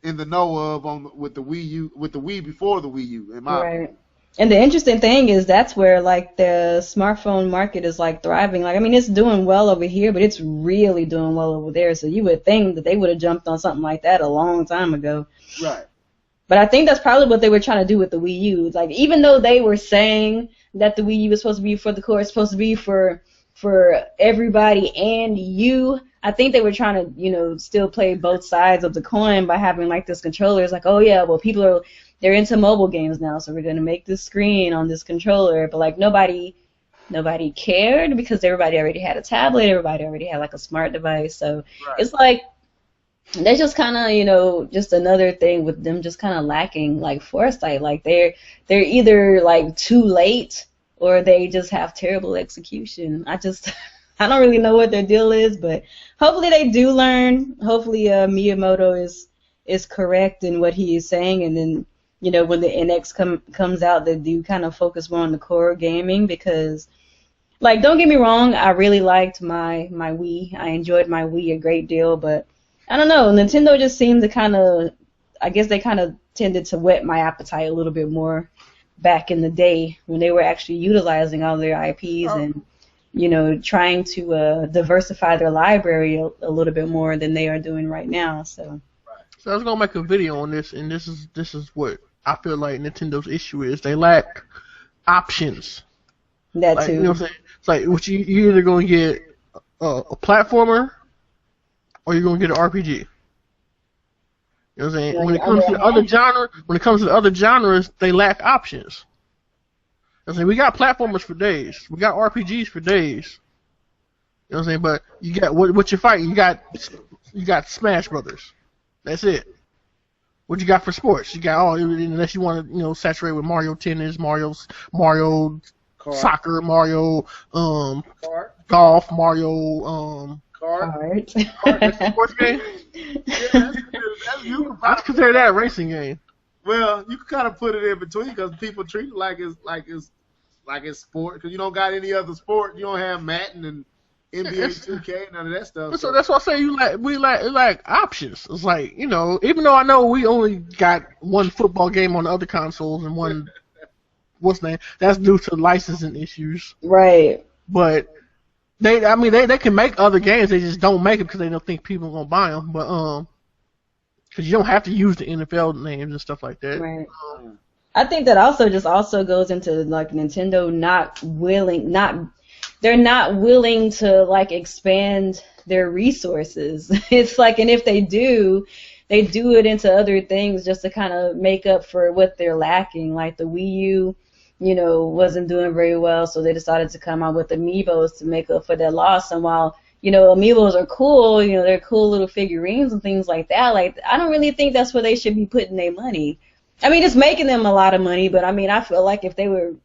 in the know of with the Wii U, with the Wii before the Wii U, in my opinion. And the interesting thing is that's where like the smartphone market is like thriving. Like I mean, it's doing well over here, but it's really doing well over there. So you would think that they would have jumped on something like that a long time ago. Right. But I think that's probably what they were trying to do with the Wii U. Like even though they were saying that the Wii U is supposed to be for the core, it's supposed to be for everybody and you, I think they were trying to, you know, still play both sides of the coin by having like this controller. It's like, oh yeah, well they're into mobile games now, so we're gonna make this screen on this controller. But like nobody cared because everybody already had a tablet, everybody already had like a smart device. So It's like that's just kind of, you know, just another thing with them just kind of lacking like foresight. Like they're either like too late or they just have terrible execution. I don't really know what their deal is, but hopefully they do learn. Hopefully Miyamoto is correct in what he is saying, and then, you know, when the NX comes out, they do kind of focus more on the core gaming because, like, don't get me wrong, I really liked my Wii. I enjoyed my Wii a great deal, but I don't know, Nintendo just seemed to kind of, I guess they kind of tended to whet my appetite a little bit more back in the day when they were actually utilizing all their IPs and, you know, trying to diversify their library a little bit more than they are doing right now. So I was gonna make a video on this, and this is what I feel like Nintendo's issue is. They lack options. That like, too. You know what I'm saying? It's like what you either gonna get a platformer or you're gonna get an RPG. You know what I'm saying? Like when it comes to the other genres, they lack options. I'm saying we got platformers for days, we got RPGs for days. You know what I'm saying? But you got what you fighting? You got Smash Brothers. That's it. What you got for sports? You got unless you want to, you know, saturate with Mario Tennis, Mario Soccer, Mario golf, Mario Cards. sports game. You can I consider that a racing game. Well, you can kind of put it in between because people treat it like it's sport because you don't got any other sport. You don't have Madden and NBA 2K, none of that stuff. So that's why I say we lack options. It's like, you know, even though I know we only got one football game on the other consoles and one that's due to licensing issues. Right. But they can make other games. They just don't make it because they don't think people are gonna buy them. But because you don't have to use the NFL names and stuff like that. Right. I think that also goes into like Nintendo they're not willing to like expand their resources. It's like, and if they do it into other things just to kind of make up for what they're lacking. Like the Wii U, you know, wasn't doing very well, so they decided to come out with amiibos to make up for their loss. And while, you know, amiibos are cool, you know, they're cool little figurines and things like that. Like, I don't really think that's where they should be putting their money. I mean, it's making them a lot of money, but I mean, I feel like if they would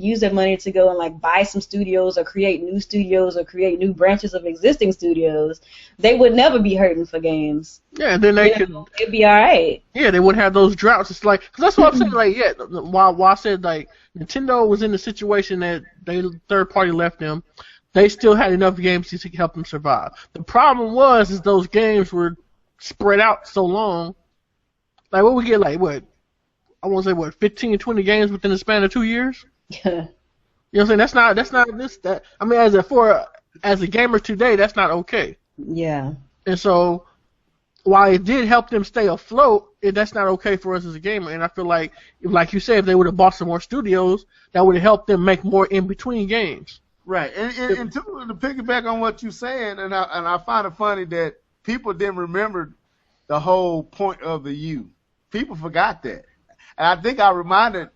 use that money to go and like buy some studios or create new studios or create new branches of existing studios, they would never be hurting for games. Yeah, and then it'd be all right. Yeah, they wouldn't have those droughts. It's like, cause that's what I'm saying. Like, yeah, while I said like Nintendo was in the situation that third party left them, they still had enough games to help them survive. The problem was those games were spread out so long. Like, what we get, like, what? I want to say, 15 or 20 games within the span of 2 years? Yeah. You know what I'm saying? That's not that. I mean, as a gamer today, that's not okay. Yeah. And so, while it did help them stay afloat, that's not okay for us as a gamer. And I feel like you said, if they would have bought some more studios, that would have helped them make more in-between games. Right. And to piggyback on what you're saying, and I find it funny that people didn't remember the whole point of the U. People forgot that. And I think I reminded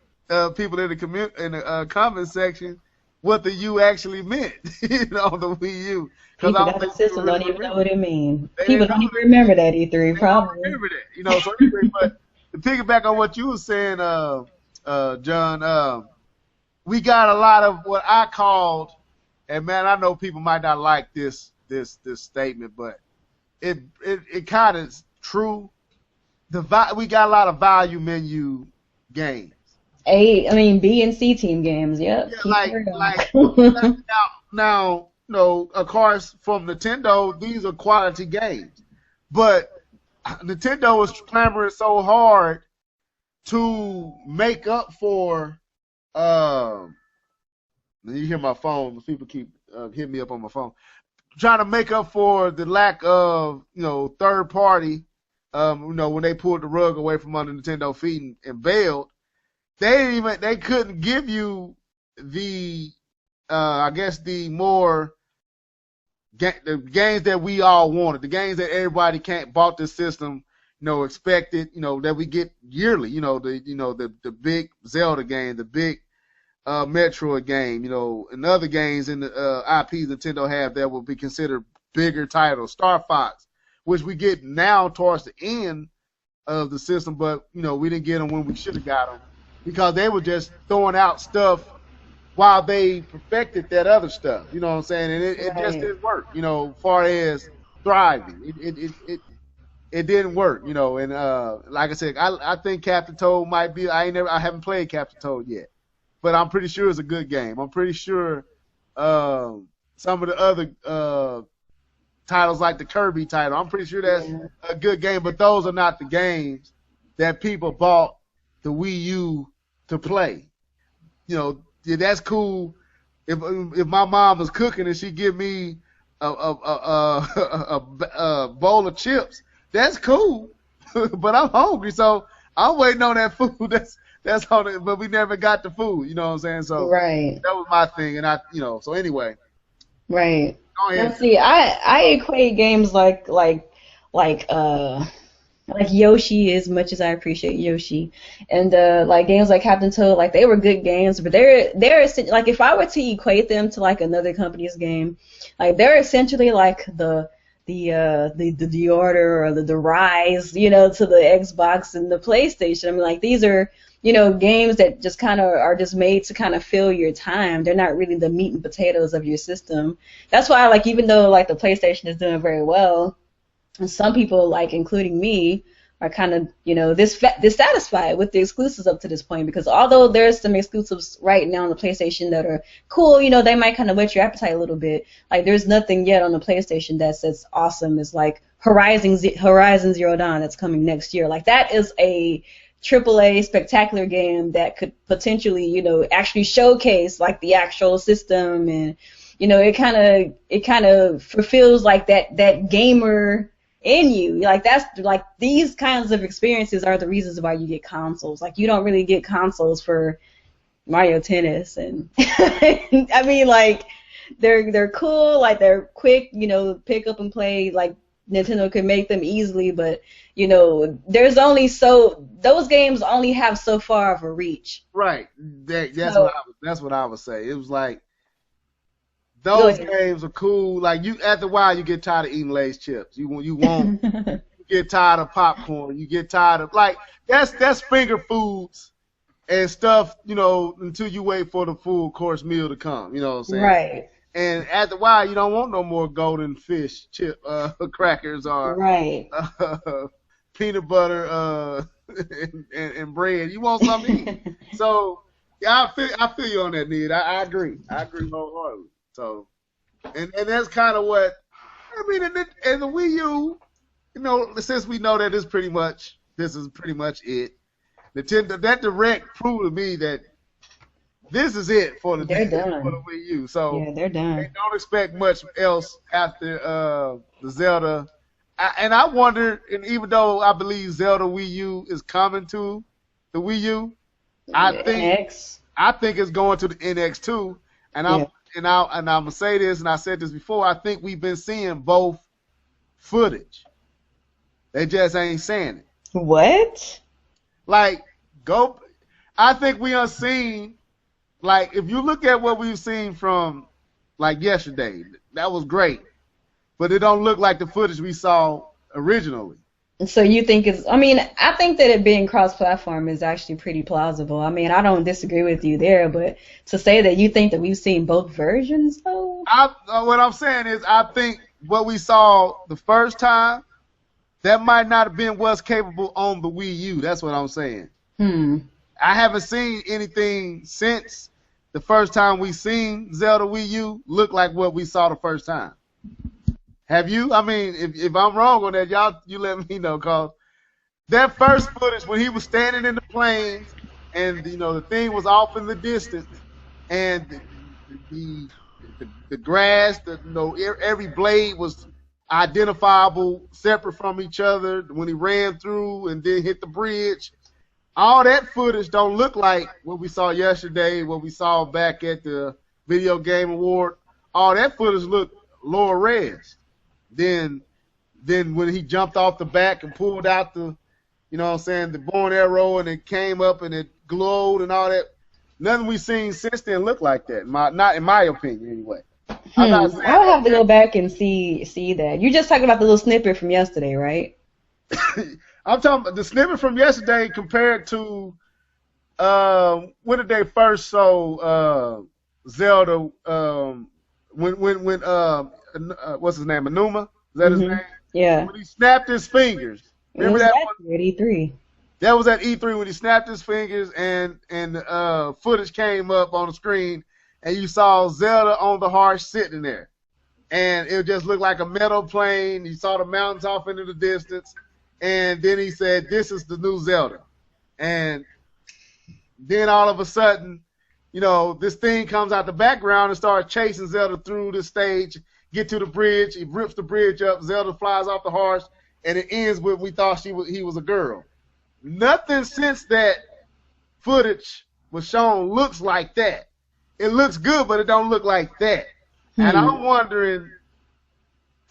people in the comment section what the U actually meant, you know, the Wii U. People got the system, don't even know what it means. People don't even remember that, E3, probably. Don't remember that, you know. So anyway, but to piggyback on what you were saying, John, we got a lot of what I called, and man, I know people might not like this statement, but it kind of is true. We got a lot of value menu games. B and C team games. Yep. Yeah, now, of course, from Nintendo, these are quality games, but Nintendo is clamoring so hard to make up for um, you hear my phone. People keep hitting me up on my phone, trying to make up for the lack of, third party. When they pulled the rug away from under Nintendo feet and bailed, they couldn't give you the, I guess the more the games that we all wanted, the games that everybody can't bought this system, expected, that we get yearly, the big Zelda game, the big Metroid game, and other games in the IPs Nintendo have that will be considered bigger titles. Star Fox, which we get now towards the end of the system, but we didn't get them when we should have got them because they were just throwing out stuff while they perfected that other stuff. You know what I'm saying? And it just didn't work. Far as thriving, it didn't work. And like I said, I think Captain Toad might be. I haven't played Captain Toad yet, but I'm pretty sure it's a good game. I'm pretty sure some of the other titles like the Kirby title, I'm pretty sure that's a good game, but those are not the games that people bought the Wii U to play. Yeah, that's cool. If my mom was cooking and she give me a bowl of chips, that's cool. But I'm hungry, so I'm waiting on that food. That's on it. But we never got the food. You know what I'm saying? So that was my thing, and So anyway. Right. Now, see, I equate games like Yoshi as much as I appreciate Yoshi, and like games like Captain Toad, like they were good games, but they're like if I were to equate them to like another company's game, like they're essentially like the order or the rise, to the Xbox and the PlayStation. I mean, like these are games that just kind of are just made to kind of fill your time. They're not really the meat and potatoes of your system. That's why, like, even though like the PlayStation is doing very well, and some people, like including me, are kind of dissatisfied with the exclusives up to this point, because although there's some exclusives right now on the PlayStation that are cool, they might kind of whet your appetite a little bit. Like there's nothing yet on the PlayStation that's as awesome as like Horizon Zero Dawn that's coming next year. Like that is a AAA spectacular game that could potentially, actually showcase like the actual system, and it kind of fulfills like that gamer in you. Like that's like these kinds of experiences are the reasons why you get consoles. Like you don't really get consoles for Mario Tennis, and I mean like they're cool, like they're quick, pick up and play. Like Nintendo could make them easily, but there's only those games only have so far of a reach. Right. That's what I would say. It was like those games are cool. Like after a while you get tired of eating Lay's chips. You won't you get tired of popcorn. You get tired of like that's finger foods and stuff, until you wait for the full course meal to come. You know what I'm saying? Right. And after a while, you don't want no more golden fish chip crackers or peanut butter and bread. You want something to eat. So yeah, I feel you on that, Ned. I agree. I agree wholeheartedly. So and that's kind of what I mean. And the Wii U, since we know that this is pretty much it. Nintendo, that Direct proved to me that this is it for the Wii U. So yeah, they're done. They don't expect much else after the Zelda. I wonder, and even though I believe Zelda Wii U is coming to the Wii U, I think it's going to the NX too. And I'm gonna say this, and I said this before. I think we've been seeing both footage. They just ain't saying it. What? Like I think we are seeing. Like, if you look at what we've seen from, like, yesterday, that was great. But it don't look like the footage we saw originally. So you think I think that it being cross-platform is actually pretty plausible. I mean, I don't disagree with you there, but to say that you think that we've seen both versions, though? What I'm saying is I think what we saw the first time, that might not have been what's capable on the Wii U. That's what I'm saying. I haven't seen anything since the first time we seen Zelda Wii U look like what we saw the first time. Have you? I mean, if I'm wrong on that, you let me know, cause that first footage when he was standing in the plains and the thing was off in the distance, and the grass, every blade was identifiable, separate from each other when he ran through and then hit the bridge. All that footage don't look like what we saw yesterday, what we saw back at the Video Game Award. All that footage looked lower res. Then when he jumped off the back and pulled out the, the bow and arrow, and it came up and it glowed and all that. Nothing we've seen since then look like that. Not in my opinion, anyway. I'll have to go back and see that. You're just talking about the little snippet from yesterday, right? I'm talking about the snippet from yesterday compared to when did they first show Zelda? When what's his name? Anuma? Is that his name? Yeah. When he snapped his fingers. Remember that one? At E3. That was at E3 when he snapped his fingers and footage came up on the screen and you saw Zelda on the horse sitting there. And it just looked like a metal plane. You saw the mountains off into the distance. And then he said, "This is the new Zelda." And then all of a sudden, this thing comes out the background and starts chasing Zelda through the stage, get to the bridge, he rips the bridge up, Zelda flies off the horse, and it ends with we thought he was a girl. Nothing since that footage was shown looks like that. It looks good, but it don't look like that. And I'm wondering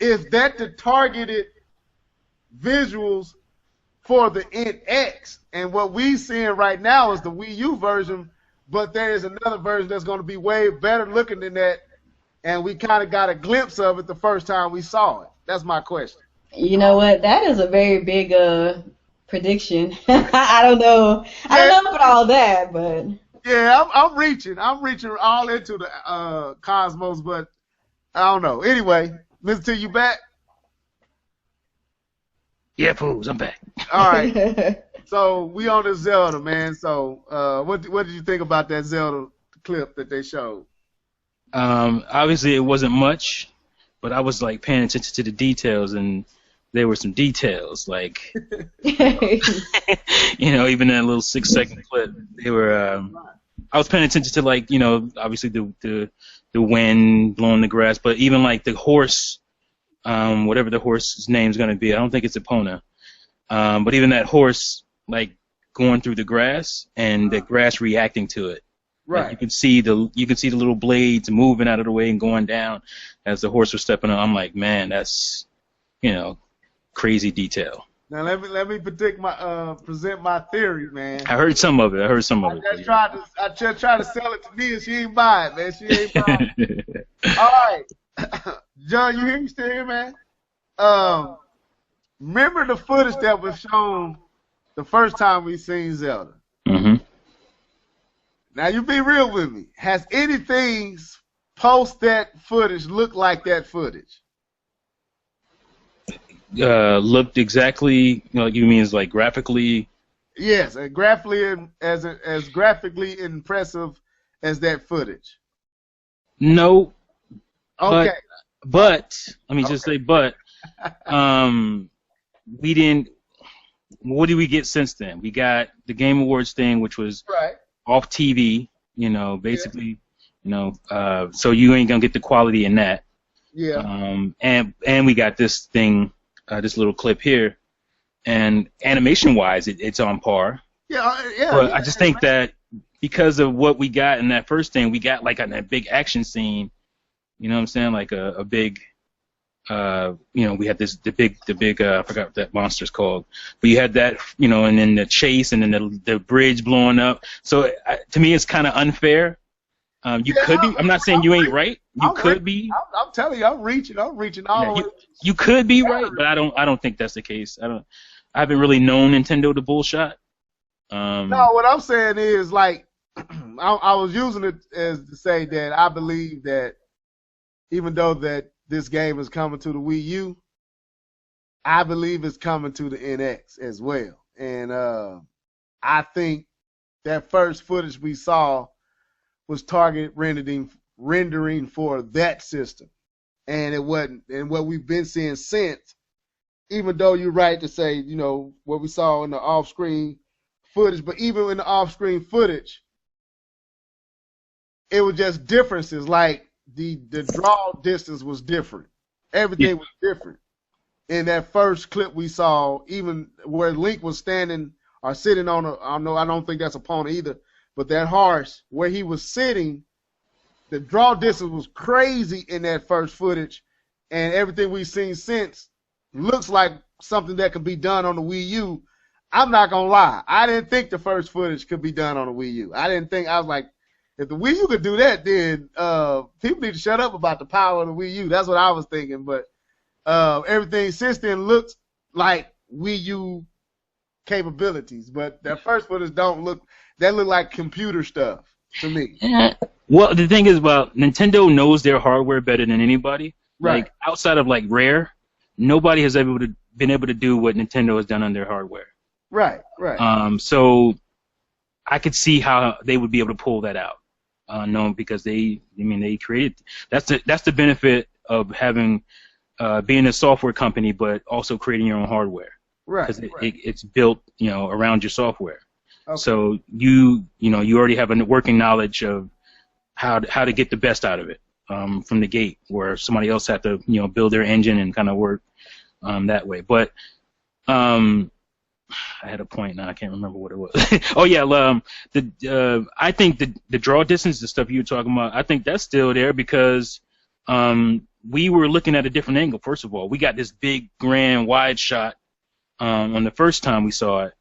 if that the targeted visuals for the NX, and what we seeing right now is the Wii U version, but there is another version that's going to be way better looking than that, and we kind of got a glimpse of it the first time we saw it. That's my question. You know what? That is a very big prediction. I don't know. I don't know about all that, but yeah, I'm reaching all into the cosmos, but I don't know. Anyway, Mr. T, you back? Yeah, fools, I'm back. All right. So we on the Zelda, man. So what did you think about that Zelda clip that they showed? Obviously, it wasn't much, but I was like paying attention to the details, and there were some details, like even that little 6-second clip. They were. I was paying attention to obviously the wind blowing the grass, but even like the horse. Whatever the horse's name's gonna be, I don't think it's Epona. But even that horse, like going through the grass and the grass reacting to it. Right. Like, you can see the little blades moving out of the way and going down as the horse was stepping on. I'm like, man, that's crazy detail. Now let me present my theory, man. I heard some of it. I just tried to sell it to Nia. She ain't buy it, man. She ain't buy it. All right. John, you hear me still here, man? Remember the footage that was shown the first time we seen Zelda? Mm-hmm. Now, you be real with me. Has anything post that footage looked like that footage? Looked exactly, you mean as like graphically? Yes, graphically as graphically impressive as that footage. No. Okay. But let me just say, we didn't. What did we get since then? We got the Game Awards thing, which was off TV. Basically, so you ain't gonna get the quality in that. Yeah. And we got this thing, this little clip here, and animation-wise, it's on par. Yeah. But I just think that because of what we got in that first thing, we got like a big action scene. You know what I'm saying? Like a big, we had the big, I forgot what that monster's called. But you had that, and then the chase, and then the bridge blowing up. So to me, it's kind of unfair. You could be. I'm not saying you ain't right. You could be. I'm telling you, I'm reaching all the way. You could be right, but I don't think that's the case. I haven't really known Nintendo to bullshit. No, what I'm saying is like, I was using it as to say that I believe that even though that this game is coming to the Wii U, I believe it's coming to the NX as well. And I think that first footage we saw was target rendering for that system. And it wasn't. And what we've been seeing since, even though you're right to say, what we saw in the off-screen footage, but even in the off-screen footage, it was just differences. Like the draw distance was different. Everything was different. In that first clip we saw, even where Link was standing or sitting on I don't think that's a opponent either, but that horse where he was sitting, the draw distance was crazy in that first footage, and everything we've seen since looks like something that could be done on the Wii U. I'm not gonna lie, I didn't think the first footage could be done on the Wii U. I was like, if the Wii U could do that, then people need to shut up about the power of the Wii U. That's what I was thinking, but everything since then looks like Wii U capabilities, but that first footage look like computer stuff to me. Yeah. Well, the thing is about Nintendo knows their hardware better than anybody. Right. Like outside of like Rare, nobody has been able to do what Nintendo has done on their hardware. Right. So I could see how they would be able to pull that out. No, because they created. That's the benefit of having being a software company, but also creating your own hardware. Right. Because it's built, around your software. Okay. So you already have a working knowledge of how to get the best out of it from the gate, where somebody else had to build their engine and kind of work that way. But I had a point now. I can't remember what it was. Oh yeah, I think the draw distance, the stuff you were talking about, I think that's still there because we were looking at a different angle. First of all, we got this big, grand, wide shot on the first time we saw it,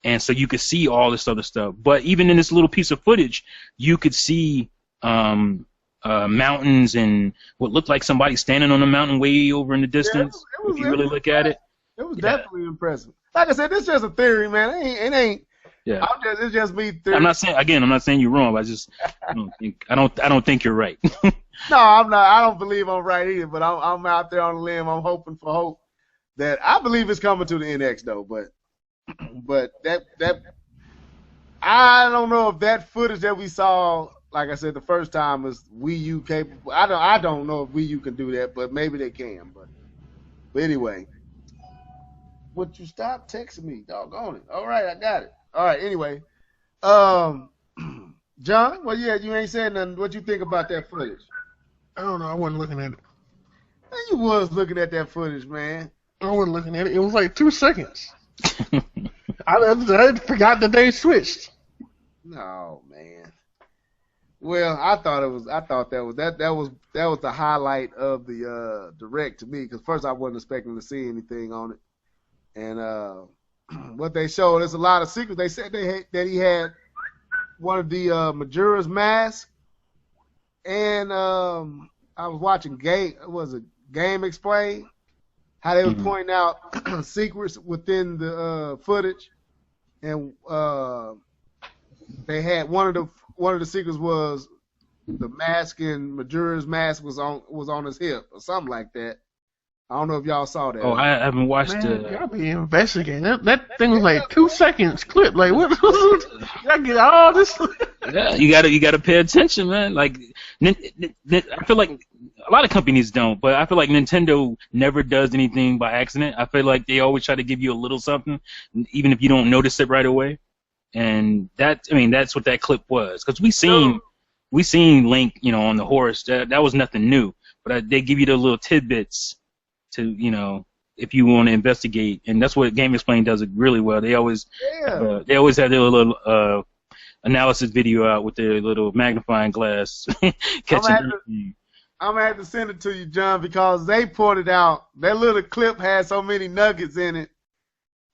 and so you could see all this other stuff. But even in this little piece of footage, you could see mountains and what looked like somebody standing on a mountain way over in the distance. Yeah, if you really look at it, it was definitely impressive. Like I said, this is just a theory, man. It ain't. Yeah. It's just me. Theory. I'm not saying you're wrong. I don't think you're right. No, I'm not. I don't believe I'm right either. But I'm out there on the limb. I'm hoping for hope that I believe it's coming to the NX though. But that I don't know if that footage that we saw, like I said, the first time is Wii U capable. I don't know if Wii U can do that, but maybe they can. But anyway. Would you stop texting me? Doggone it. All right, I got it. All right, anyway. John, well, yeah, you ain't saying nothing. What you think about that footage? I don't know. I wasn't looking at it. Man, you was looking at that footage, man. I wasn't looking at it. It was like 2 seconds. I forgot that they switched. No, man. Well, I thought that was the highlight of the direct to me, because first I wasn't expecting to see anything on it. And what they showed, there's a lot of secrets. They said that he had one of the Majora's Mask, and I was watching Game Explain, how they was pointing out secrets within the footage, and they had one of the secrets was the mask in Majora's Mask was on his hip or something like that. I don't know if y'all saw that. Oh, I haven't watched it. Y'all be investigating. That thing was like 2 seconds clip. Like what? Y'all get all this. Yeah, you gotta pay attention, man. Like, I feel like a lot of companies don't, but I feel like Nintendo never does anything by accident. I feel like they always try to give you a little something, even if you don't notice it right away. And that's what that clip was, because we seen Link, on the horse. That was nothing new, but they give you the little tidbits to, if you want to investigate, and that's what Game Explain does it really well. They always have their little analysis video out with their little magnifying glass. I'm gonna have to send it to you, John, because they pointed out that little clip had so many nuggets in it.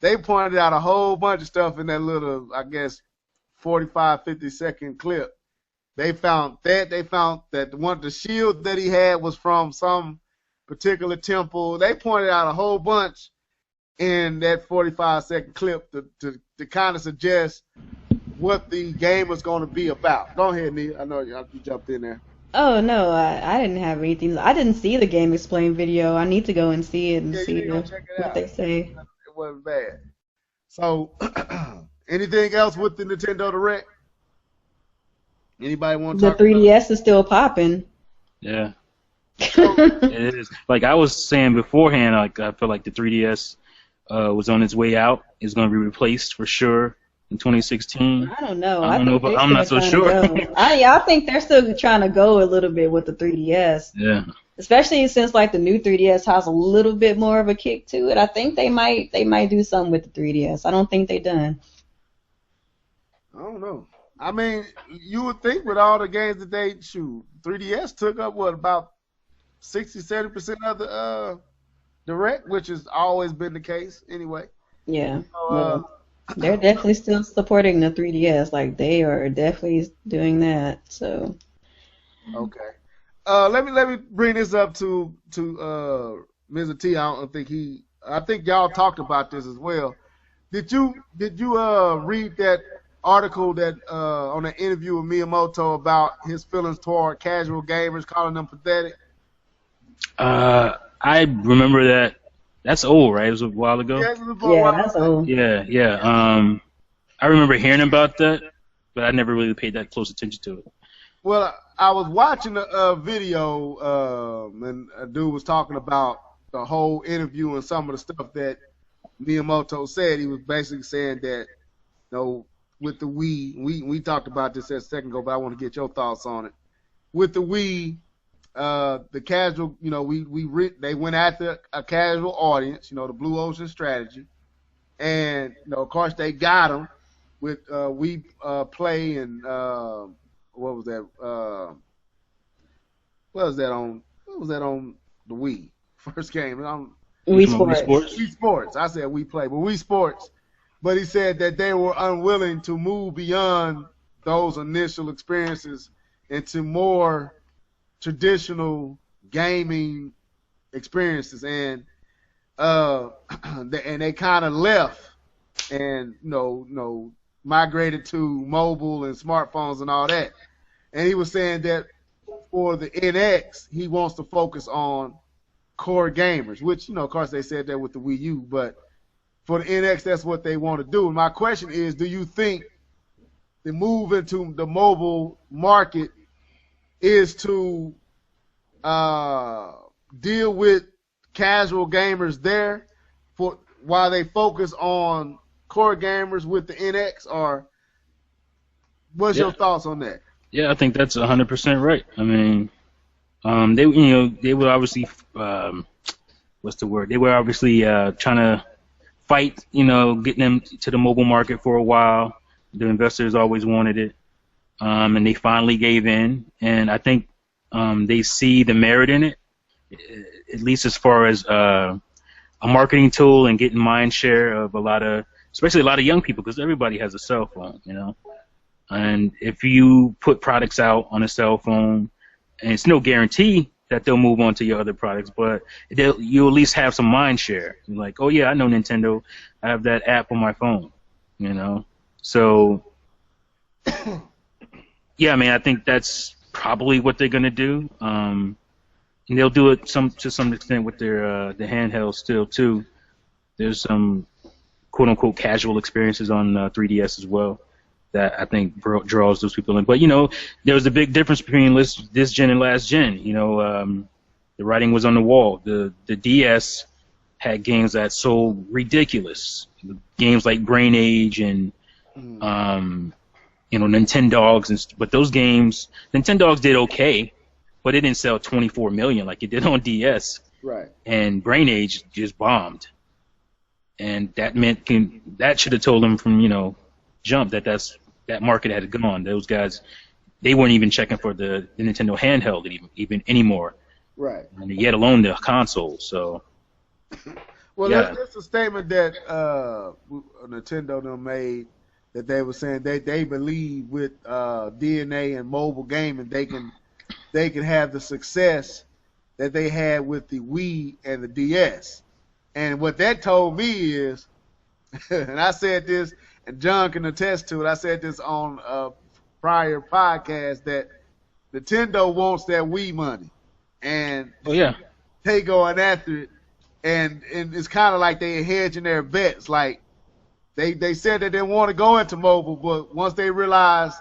They pointed out a whole bunch of stuff in that little, I guess, 45, 50-second clip. They found that the shield that he had was from some particular temple. They pointed out a whole bunch in that 45-second clip to kind of suggest what the game was going to be about. Go ahead, Nia. I know you jumped in there. Oh, no, I didn't have anything. I didn't see the Game Explain video. I need to go and see it and see what they say. It wasn't bad. So, anything else with the Nintendo Direct? Anybody want to talk about it? The 3DS is still popping. Yeah. It is. Like I was saying beforehand, like I feel like the 3DS was on its way out. It's going to be replaced for sure in 2016. I don't know. I don't know, think but they're I'm not still so trying sure. to go. I think they're still trying to go a little bit with the 3DS. Yeah. Especially since like the new 3DS has a little bit more of a kick to it. I think they might do something with the 3DS. I don't think they done. I don't know. I mean, you would think with all the games that they shoot, 3DS took up what about 60-70% of the direct, which has always been the case anyway. Yeah. So, Well, they're definitely still supporting the 3DS. Like they are definitely doing that. So. okay. Let me bring this up to Mr. T. I think y'all talked about this as well. Did you read that article that on an interview with Miyamoto about his feelings toward casual gamers, calling them pathetic? I remember that. That's old, right? It was a while ago. Yeah, it was a while That's back. old. Yeah. I remember hearing about that, but I never really paid that close attention to it. Well, I was watching a video, and a dude was talking about the whole interview and some of the stuff that Miyamoto said. He was basically saying that, with the Wii, we talked about this a second ago, but I want to get your thoughts on it. With the Wii, the casual, they went after a casual audience, the Blue Ocean strategy, and of course they got them with Wii Play and what was that? What was that on the Wii? First game. Wii Sports. Wii Sports. I said Wii Play, but Wii Sports. But he said that they were unwilling to move beyond those initial experiences into more traditional gaming experiences, and they kind of left and migrated to mobile and smartphones and all that. And he was saying that for the NX, he wants to focus on core gamers, which of course they said that with the Wii U, but for the NX, that's what they want to do. And my question is, do you think the move into the mobile market is to deal with casual gamers there while they focus on core gamers with the NX, or what's your thoughts on that? Yeah, I think that's 100% right. I mean, they were obviously what's the word? They were obviously trying to fight, getting them to the mobile market for a while. The investors always wanted it, and they finally gave in. And I think they see the merit in it, at least as far as a marketing tool and getting mind share of especially a lot of young people, because everybody has a cell phone, And if you put products out on a cell phone, and it's no guarantee that they'll move on to your other products, but you'll at least have some mind share. You're like, oh yeah, I know Nintendo. I have that app on my phone, So, yeah, I mean, I think that's probably what they're gonna do. And they'll do it to some extent with their the handheld still too. There's some quote unquote casual experiences on 3DS as well that I think draws those people in. But there was a big difference between this gen and last gen. The writing was on the wall. The DS had games that sold ridiculous. Games like Brain Age and Nintendogs, but those games, Nintendogs did okay, but it didn't sell 24 million like it did on DS. Right. And Brain Age just bombed. And that that should have told them from jump that market had gone. Those guys, they weren't even checking for the Nintendo handheld even anymore. Right. And yet alone the console. So. Well, yeah. that's a statement that Nintendo made, that they were saying they believe with DNA and mobile gaming they can have the success that they had with the Wii and the DS. And what that told me is, and I said this, and John can attest to it, I said this on a prior podcast, that Nintendo wants that Wii money. And they going after it. And it's kind of like they hedging their bets. Like, they said that they want to go into mobile, but once they realize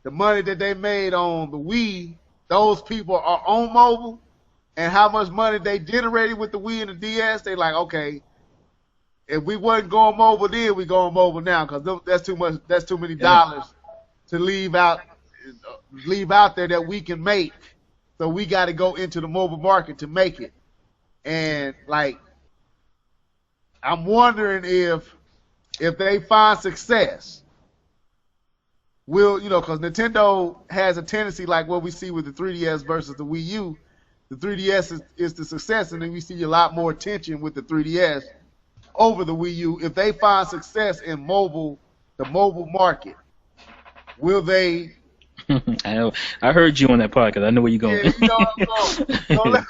the money that they made on the Wii, those people are on mobile, and how much money they generated with the Wii and the DS, they like, okay, if we wasn't going mobile then, we going mobile now because that's too much. That's too many dollars to leave out there that we can make. So we got to go into the mobile market to make it. And like, I'm wondering if they find success, because Nintendo has a tendency, like what we see with the 3DS versus the Wii U. The 3DS is the success, and then we see a lot more attention with the 3DS over the Wii U. If they find success in the mobile market, will they? I heard you on that podcast. I know where you're going. Yeah, you know what I'm going.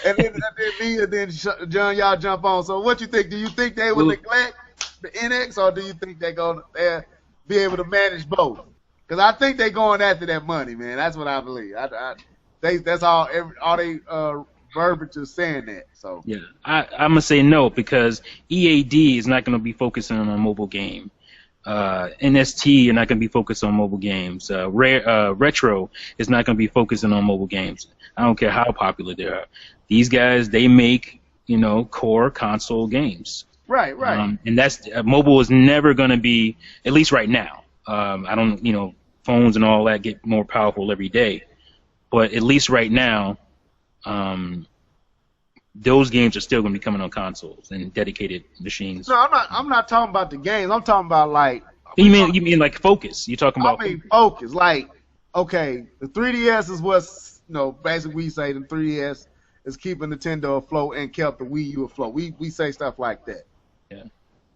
And then me and then John, y'all jump on. So what you think? Do you think they will neglect the NX, or do you think they're going to be able to manage both? Because I think they're going after that money, man. That's what I believe. That's all they verbiage is saying that. So yeah, I'm gonna say no because EAD is not gonna be focusing on a mobile game. NST are not going to be focused on mobile games. Retro is not going to be focusing on mobile games. I don't care how popular they are. These guys, they make, core console games. Right. And that's mobile is never going to be, at least right now. I don't, phones and all that get more powerful every day. But at least right now, those games are still going to be coming on consoles and dedicated machines. No, I'm not talking about the games. I'm talking about like. You mean like focus? You're talking about. I mean focus. Like, okay, the 3DS is what's basically we say the 3DS is keeping Nintendo afloat and kept the Wii U afloat. We say stuff like that. Yeah.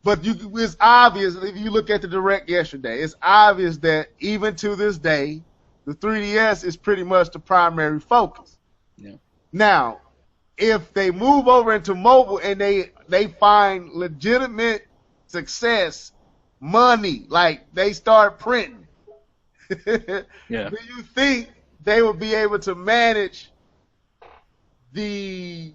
But it's obvious if you look at the Direct yesterday, it's obvious that even to this day, the 3DS is pretty much the primary focus. Yeah. Now, if they move over into mobile and they find legitimate success, money, like they start printing, yeah. Do you think they will be able to manage the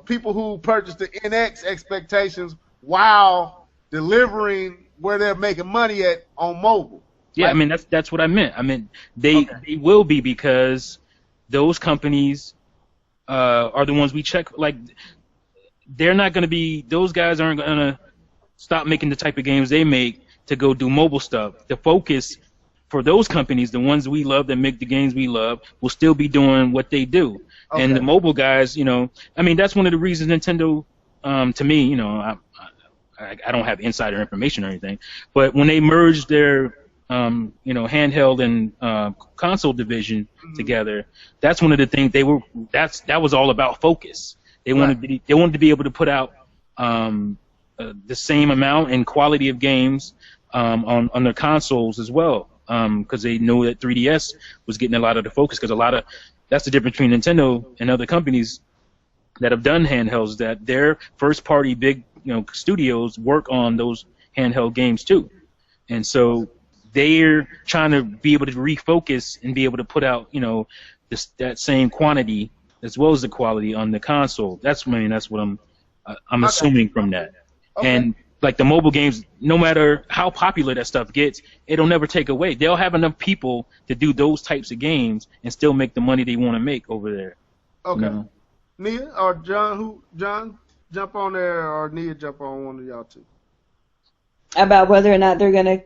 people who purchased the NX expectations while delivering where they're making money at on mobile? Yeah, I mean that's what I meant. I mean they will be because those companies are the ones we check. Like they're not going to be. Those guys aren't going to stop making the type of games they make to go do mobile stuff. The focus for those companies, the ones we love that make the games we love, will still be doing what they do. Okay. And the mobile guys, I mean that's one of the reasons Nintendo, to me, I don't have insider information or anything, but when they merged their handheld and console division together, that's one of the things that was all about focus. They wanted to be able to put out the same amount and quality of games on their consoles as well, because they know that 3DS was getting a lot of the focus. Because that's the difference between Nintendo and other companies that have done handhelds, that their first party big studios work on those handheld games too, and so they're trying to be able to refocus and be able to put out that same quantity as well as the quality on the console. That's what I'm assuming from that. Okay. And like the mobile games, no matter how popular that stuff gets, it'll never take away. They'll have enough people to do those types of games and still make the money they want to make over there. Okay. Nia or John, jump on there, or Nia jump on one of y'all two. About whether or not they're gonna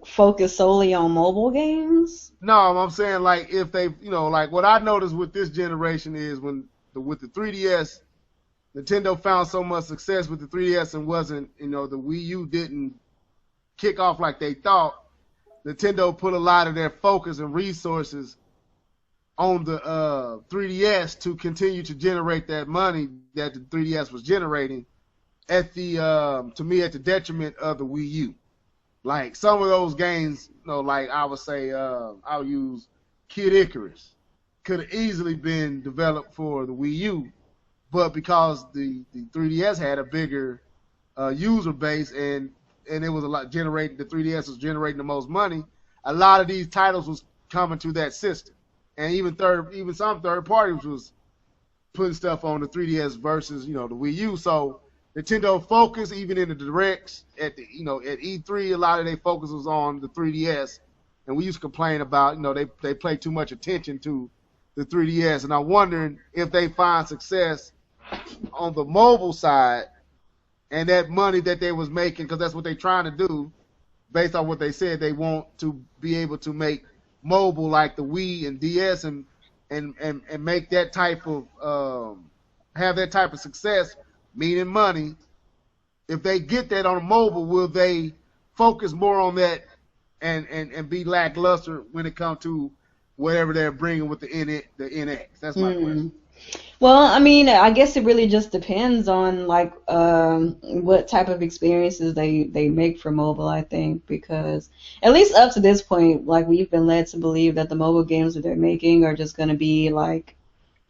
focus solely on mobile games? No, I'm saying like if they, like what I noticed with this generation is with the 3DS, Nintendo found so much success with the 3DS and wasn't, the Wii U didn't kick off like they thought. Nintendo put a lot of their focus and resources on the 3DS to continue to generate that money that the 3DS was generating at the detriment of the Wii U. Like some of those games, like I would say, I'll use Kid Icarus, could have easily been developed for the Wii U, but because the 3DS had a bigger user base and it was the 3DS was generating the most money, a lot of these titles was coming to that system. And even some third parties was putting stuff on the 3DS versus, the Wii U. So Nintendo focus, even in the directs at E3, a lot of their focus was on the 3DS, and we used to complain about they play too much attention to the 3DS, and I'm wondering if they find success on the mobile side, and that money that they was making, because that's what they're trying to do, based on what they said, they want to be able to make mobile like the Wii and DS and make that type of have that type of success, meaning money. If they get that on a mobile, will they focus more on that and be lackluster when it comes to whatever they're bringing with the NX? That's my question. Well, I mean, I guess it really just depends on like what type of experiences they make for mobile, I think, because at least up to this point, like we've been led to believe that the mobile games that they're making are just going to be like,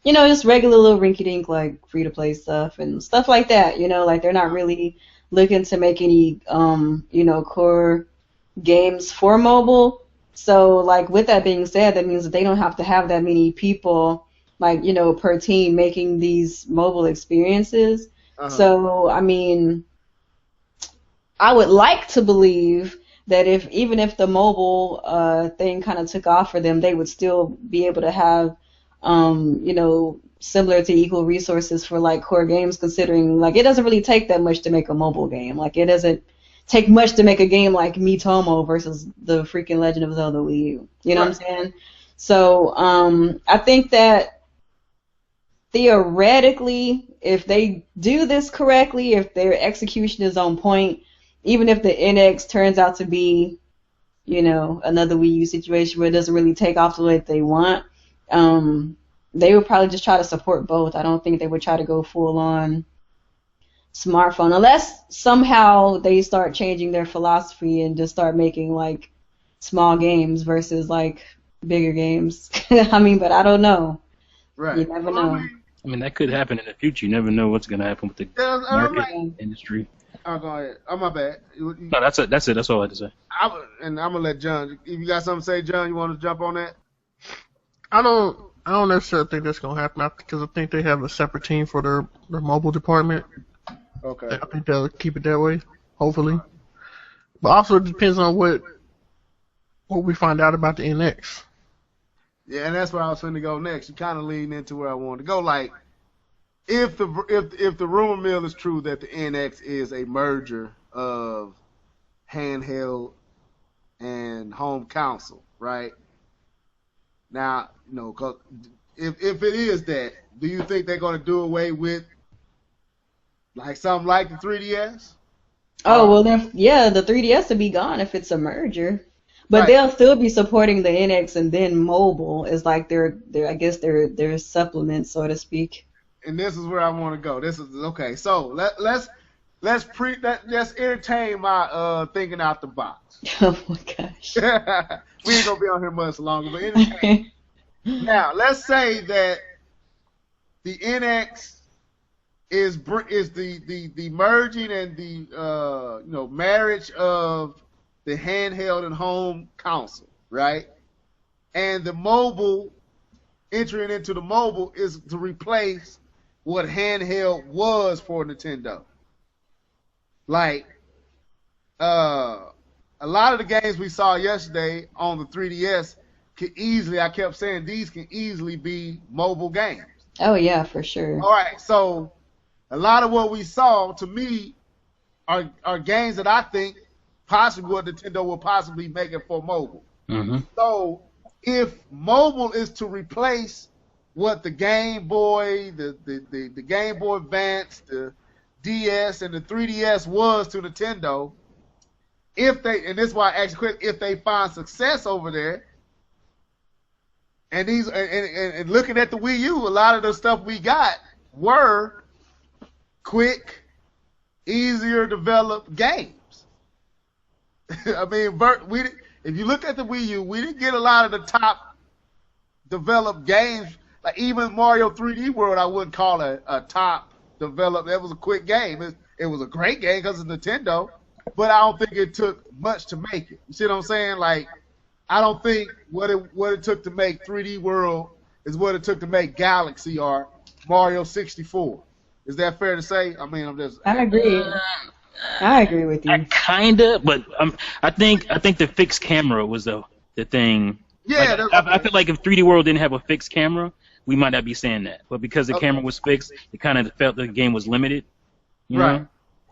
you know, just regular little rinky-dink like free-to-play stuff and stuff like that, you know, like they're not really looking to make any you know, core games for mobile. So like with that being said, that means that they don't have to have that many people, like, you know, per team making these mobile experiences. So, I mean, I would like to believe that even if the mobile thing kind of took off for them, they would still be able to have, you know, similar to equal resources for like core games, considering like it doesn't really take that much to make a mobile game. Like it doesn't take much to make a game like Miitomo versus the freaking Legend of Zelda WiiU. You know what I'm saying? So, I think that theoretically, if they do this correctly, if their execution is on point, even if the NX turns out to be, you know, another Wii U situation where it doesn't really take off the way that they want, they would probably just try to support both. I don't think they would try to go full on smartphone, unless somehow they start changing their philosophy and just start making like small games versus like bigger games. I mean, but I don't know. Right. You never know. I mean, that could happen in the future. You never know what's going to happen with the market industry. Oh, go ahead. Oh, my bad. No, that's it. That's it. That's all I had to say. And I'm gonna let John. If you got something to say, John, you want to jump on that? I don't necessarily think that's gonna happen because I think they have a separate team for their mobile department. Okay. I think they'll keep it that way, hopefully. But also it depends on what we find out about the NX. Yeah, and that's where I was going to go next. You kind of leading into where I wanted to go. Like, if the rumor mill is true that the NX is a merger of handheld and home console, right? Now, you know, 'cause if it is that, do you think they're going to do away with like something like the 3DS? Oh, well, then, yeah, the 3DS would be gone if it's a merger. But they'll still be supporting the NX and then mobile is like their their supplement, so to speak. And this is where I want to go. This is okay. So let's entertain my thinking out the box. Oh my gosh. We ain't gonna be on here much longer, but entertain. Now let's say that the NX is the merging and the you know, marriage of the handheld and home console, right? And the mobile, entering into the mobile is to replace what handheld was for Nintendo. Like, a lot of the games we saw yesterday on the 3DS could easily, I kept saying, these can easily be mobile games. Oh, yeah, for sure. All right, so a lot of what we saw, to me, are games that I think possibly what Nintendo will possibly make it for mobile. Mm-hmm. So if mobile is to replace what the Game Boy, the Game Boy Advance, the DS, and the 3DS was to Nintendo, if they, and this is why I asked quick, if they find success over there, and these and looking at the Wii U, a lot of the stuff we got were quick, easier developed games. I mean, if you look at the Wii U, we didn't get a lot of the top developed games. Like even Mario 3D World, I wouldn't call a top developed. It was a quick game. It was a great game because it's Nintendo, but I don't think it took much to make it. You see what I'm saying? Like, I don't think what it took to make 3D World is what it took to make Galaxy or Mario 64. Is that fair to say? I mean, I agree. I agree with you. Kinda, but I think the fixed camera was the thing. Yeah, like, I feel like if 3D World didn't have a fixed camera, we might not be saying that. But because the camera was fixed, it kind of felt the game was limited. You know?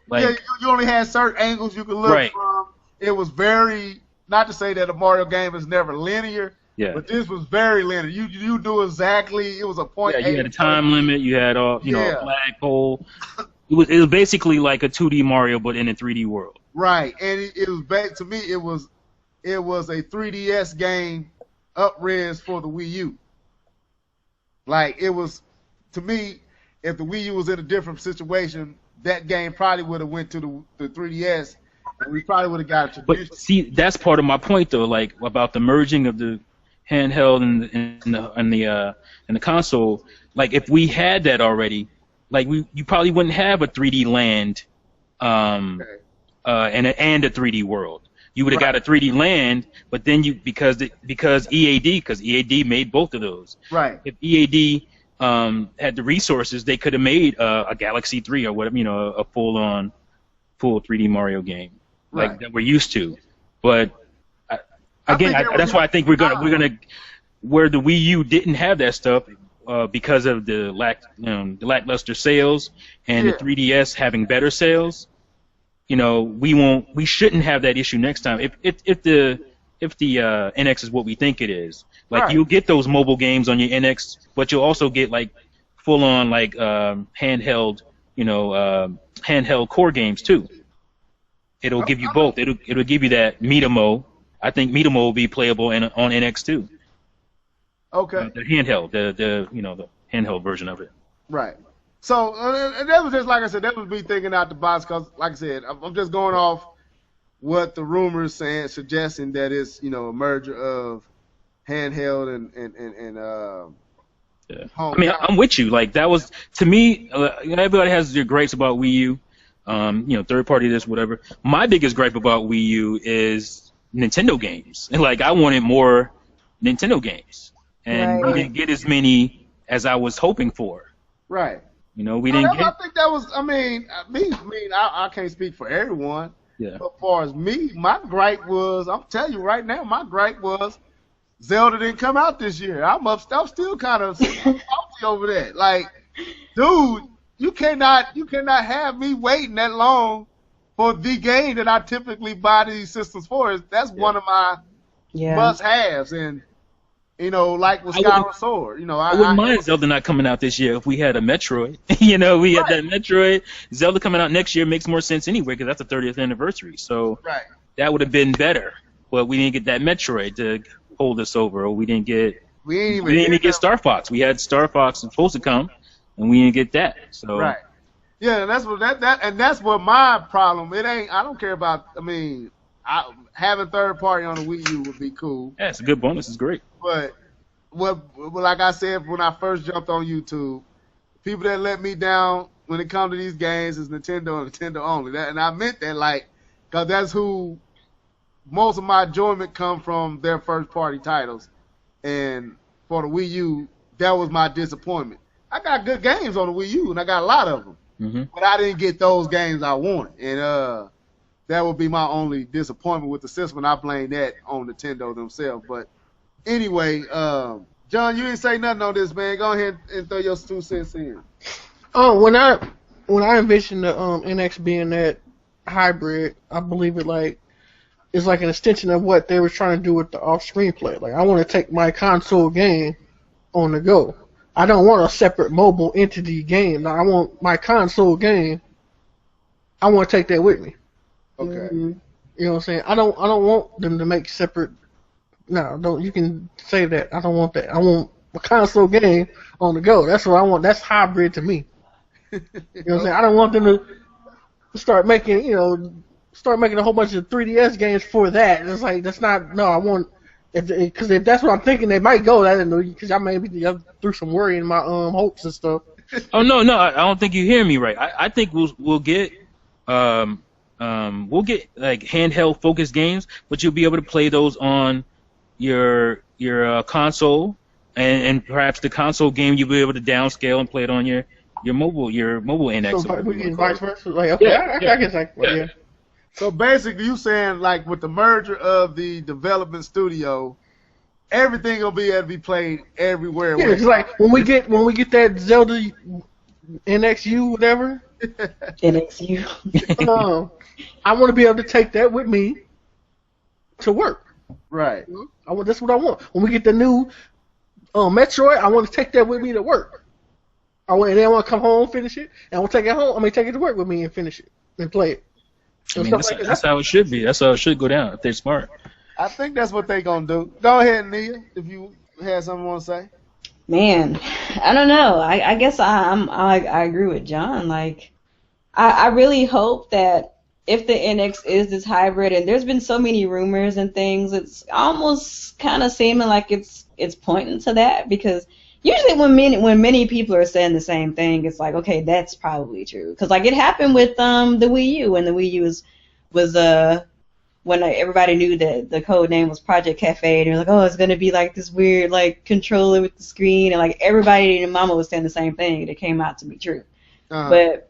Like, yeah, you only had certain angles you could look Right. from. It was very, not to say that a Mario game is never linear, yeah. but this was very linear. You do exactly. It was a point. Yeah, you had a time limit. You had a Yeah. flagpole. It was basically like a 2D Mario, but in a 3D world. Right, and it was back to me. It was a 3DS game up-res for the Wii U. Like, it was, to me, if the Wii U was in a different situation, that game probably would have went to the 3DS, and we probably would have got a tradition. But see, that's part of my point though, like about the merging of the handheld and the console. Like, if we had that already, like you probably wouldn't have a 3D land, and a 3D world. You would have got a 3D land, but then because EAD made both of those. Right. If EAD had the resources, they could have made a Galaxy 3 or whatever, a full 3D Mario game like that we're used to. But that's why I think we're gonna where the Wii U didn't have that stuff because of the lackluster sales and the 3DS having better sales. We shouldn't have that issue next time. If the NX is what we think it is, like you'll get those mobile games on your NX, but you'll also get like full on like handheld core games too. It'll give you both. It'll give you that Mizzah. I think Mizzah will be playable on NX too. Okay. The handheld, the handheld version of it. Right. So and that was just, like I said, that was me thinking out the box, because, like I said, I'm just going off what the rumors suggesting that it's a merger of handheld and home. I mean, I'm with you. Like, that was, to me, everybody has their gripes about Wii U, third party this, whatever. My biggest gripe about Wii U is Nintendo games. And like, I wanted more Nintendo games, and we didn't get as many as I was hoping for. Right. We didn't get. I think that was. I mean, I can't speak for everyone. Yeah. But as far as me, my gripe was, I'm telling you right now, my gripe was Zelda didn't come out this year. I'm still kind of salty over that. Like, dude, you cannot have me waiting that long for the game that I typically buy these systems for. That's one of my must-haves, and like with Skyward Sword, I wouldn't mind Zelda not coming out this year if we had a Metroid. We had that Metroid. Zelda coming out next year makes more sense anyway, because that's the 30th anniversary. So that would have been better. But we didn't get that Metroid to hold us over, or we didn't get. We didn't even get Star Fox. We had Star Fox supposed to come, and we didn't get that. So. Right. Yeah, and that's what that's what my problem. It ain't. I don't care about. I mean, having third party on the Wii U would be cool. Yeah, it's a good bonus. It's great. But like I said when I first jumped on YouTube, people that let me down when it comes to these games is Nintendo and Nintendo only. And I meant that, like, because that's who most of my enjoyment come from, their first party titles. And for the Wii U, that was my disappointment. I got good games on the Wii U, and I got a lot of them. Mm-hmm. But I didn't get those games I wanted. And that would be my only disappointment with the system, and I blame that on Nintendo themselves. But anyway, John, you didn't say nothing on this, man. Go ahead and throw your 2 cents in. Oh, when I envisioned the NX being that hybrid, I believe it's like an extension of what they were trying to do with the off-screen play. Like, I want to take my console game on the go. I don't want a separate mobile entity game. Now, I want my console game. I want to take that with me. Okay. You know what I'm saying? I don't want them to make separate. No, don't. You can say that. I don't want that. I want a console game on the go. That's what I want. That's hybrid to me. You know what I'm saying? I don't want them to start making a whole bunch of 3DS games for that. It's like, that's not. No, I want. Because if that's what I'm thinking, they might go. I didn't know, because I maybe threw some worry in my hopes and stuff. Oh no, I don't think you hear me right. I think we'll get like handheld focused games, but you'll be able to play those on your console, and perhaps the console game you'll be able to downscale and play it on your mobile NX. So we can vice versa. Like, okay, I guess yeah. So basically, you saying, like, with the merger of the development studio, everything will be able to be played everywhere. Yeah, it's like when we get that Zelda NXU, whatever, NXU. I want to be able to take that with me to work. Right. That's what I want. When we get the new Metroid, I want to take that with me to work. And then I want to come home, finish it, and I want to take it home. Take it to work with me and finish it and play it. I mean, that's how it should be. That's how it should go down if they're smart. I think that's what they're going to do. Go ahead, Nia, if you had something you want to say. Man, I don't know. I guess I agree with John. Like, I really hope that if the NX is this hybrid, and there's been so many rumors and things, it's almost kind of seeming like it's pointing to that, because usually when many people are saying the same thing, it's like, okay, that's probably true. Because like it happened with the Wii U, when the Wii U was when everybody knew that the code name was Project Cafe, and they're like, oh, it's gonna be like this weird like controller with the screen, and like everybody and mama was saying the same thing, and it came out to be true. But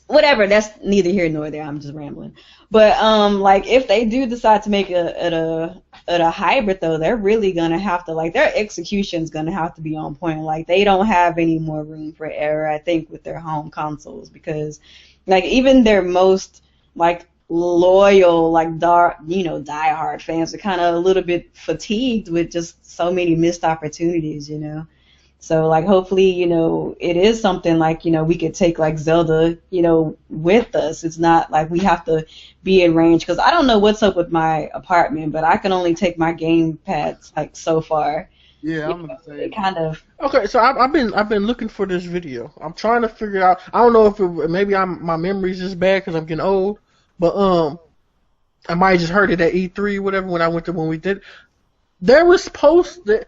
whatever, that's neither here nor there. I'm just rambling. But like if they do decide to make it a hybrid though, they're really gonna have to, like, their execution's gonna have to be on point. Like they don't have any more room for error, I think, with their home consoles, because like even their most like loyal, like diehard fans are kind of a little bit fatigued with just so many missed opportunities, you know. So like hopefully, you know, it is something like, you know, we could take like Zelda, you know, with us. It's not like we have to be in range, because I don't know what's up with my apartment, but I can only take my game pads like so far. Yeah, I'm gonna say it kind of. Okay, so I've been looking for this video. I'm trying to figure out. I don't know if maybe my memory's just bad because I'm getting old, but I might have just heard it at E3 whatever when we did. There was supposed to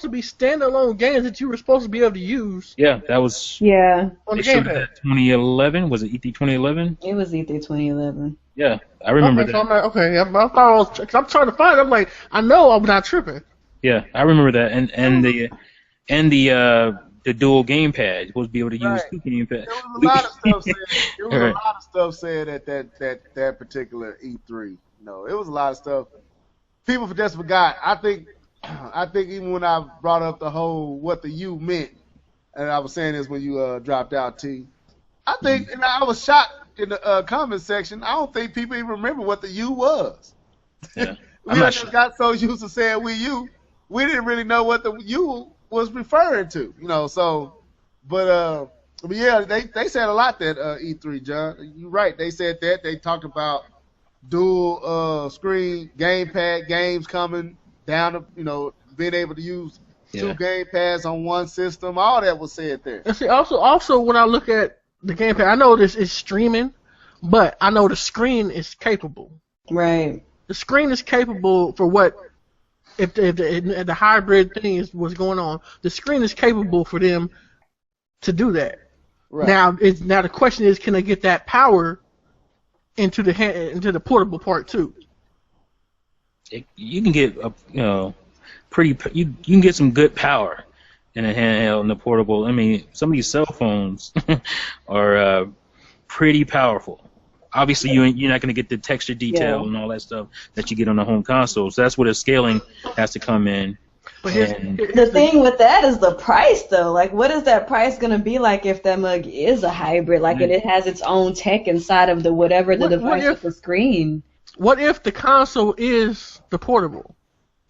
be standalone games that you were supposed to be able to use. Yeah, that was. Yeah. On the showed gamepad. that 2011. Was it E3 2011? It was E3 2011. Yeah, I remember that. So I'm like, okay, I thought I was, cause I'm trying to find it. I'm like, I know I'm not tripping. Yeah, I remember that, and the dual gamepad, supposed to be able to use two gamepads. There was a lot of stuff said. There was a lot of stuff said at that particular E3. No, it was a lot of stuff. People just forgot. I think even when I brought up the whole what the U meant, and I was saying this when you dropped out, T. I think, and I was shocked in the comment section. I don't think people even remember what the U was. Yeah, We just got so used to saying Wii U, we didn't really know what the U was referring to, you know. So, but yeah, they said a lot that E3, John. You're right. They said that. They talked about dual screen gamepad games coming down to, you know, being able to use two gamepads on one system. All that was said there. And see, also when I look at the gamepad, I know this is streaming, but I know the screen is capable. Right. The screen is capable for what if the hybrid thing was going on. The screen is capable for them to do that. Right. Now the question is, can they get that power into the portable part too? You can get you can get some good power in a handheld and a portable. I mean, some of these cell phones are pretty powerful. Obviously, you're not going to get the texture detail and all that stuff that you get on the home console. So that's where the scaling has to come in. But the thing with that is the price, though. Like, what is that price going to be like if that mug is a hybrid? Like, and it has its own tech inside of the device with the screen. What if the console is the portable?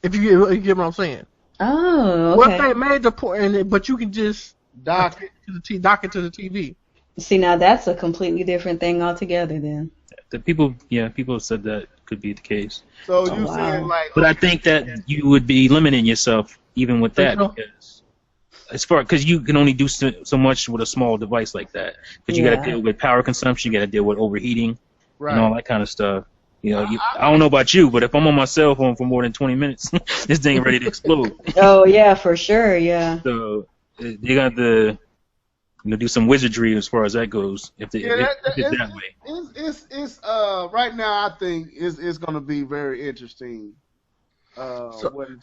If you get what I'm saying. Oh, okay. What if they made the port, but you can just dock it to the TV? See, now that's a completely different thing altogether. Then people have said that could be the case. So you saying like? But I think that you would be limiting yourself even with that, because you can only do so much with a small device like that. Because you got to deal with power consumption, you got to deal with overheating, and all that kind of stuff. You know, I don't know about you, but if I'm on my cell phone for more than 20 minutes, this thing ready to explode. Oh yeah, for sure, yeah. So they got to do some wizardry as far as that goes. If it's that way. It's right now. I think it's going to be very interesting. Wherever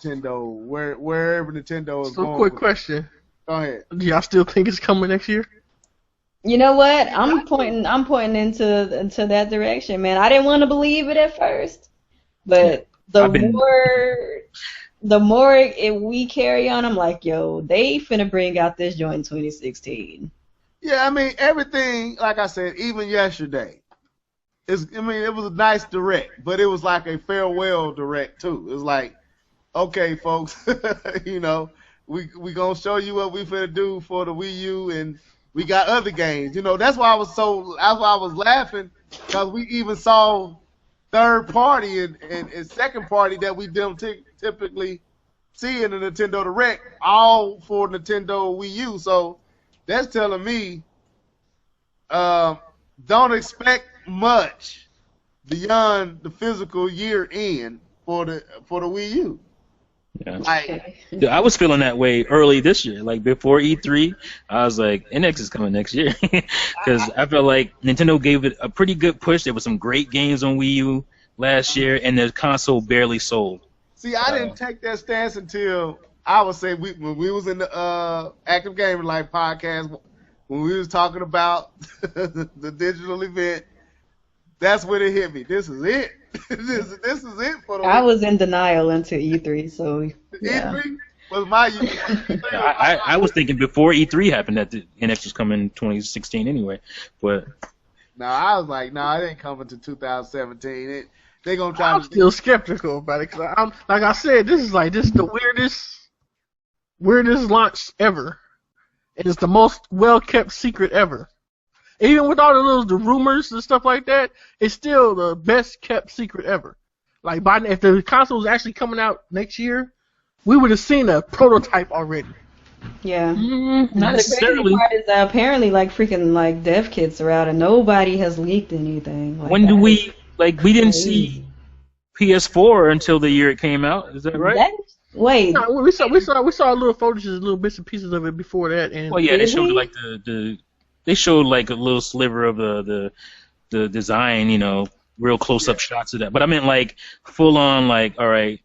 Nintendo is going. So, quick question. Go ahead. Do y'all still think it's coming next year? You know what? I'm pointing into that direction, man. I didn't want to believe it at first, but the more we carry on, I'm like, yo, they finna bring out this joint in 2016. Yeah, I mean everything. Like I said, even yesterday, it was a nice direct, but it was like a farewell direct too. It was like, okay, folks, you know, we gonna show you what we finna do for the Wii U, and we got other games. You know, that's why I was laughing, because we even saw third party and second party that we don't typically see in the Nintendo Direct, all for Nintendo Wii U. So that's telling me, don't expect much beyond the physical year end for the Wii U. Yeah. Like, Dude, I was feeling that way early this year. Like before E3, I was like, NX is coming next year, because I felt like Nintendo gave it a pretty good push. There were some great games on Wii U last year, and the console barely sold. see, I didn't take that stance until I would say when we was in the Active Gamer Life podcast, when we was talking about the digital event. That's when it hit me. This is it. this is it for the I was in denial until E3, so yeah. E3 was my year. I was thinking before E3 happened that the NX was coming in 2016 anyway, but No, I was like, no, it ain't coming to 2017. They gonna try. I'm still skeptical about it, because I'm like I said, this is the weirdest launch ever. And it's the most well kept secret ever. Even with all the rumors and stuff like that, it's still the best kept secret ever. Like if the console was actually coming out next year, we would have seen a prototype already. Yeah. not The necessarily. crazy part is that apparently like freaking like dev kits are out and nobody has leaked anything. Like, When do that we is we didn't crazy. see PS4 until the year it came out? Is that right? Wait. No, we saw little footage, little bits and pieces of it before that, and Well, yeah, they showed Really? like they showed like a little sliver of the design, you know, real close up shots of that. But I meant like full on, like, all right.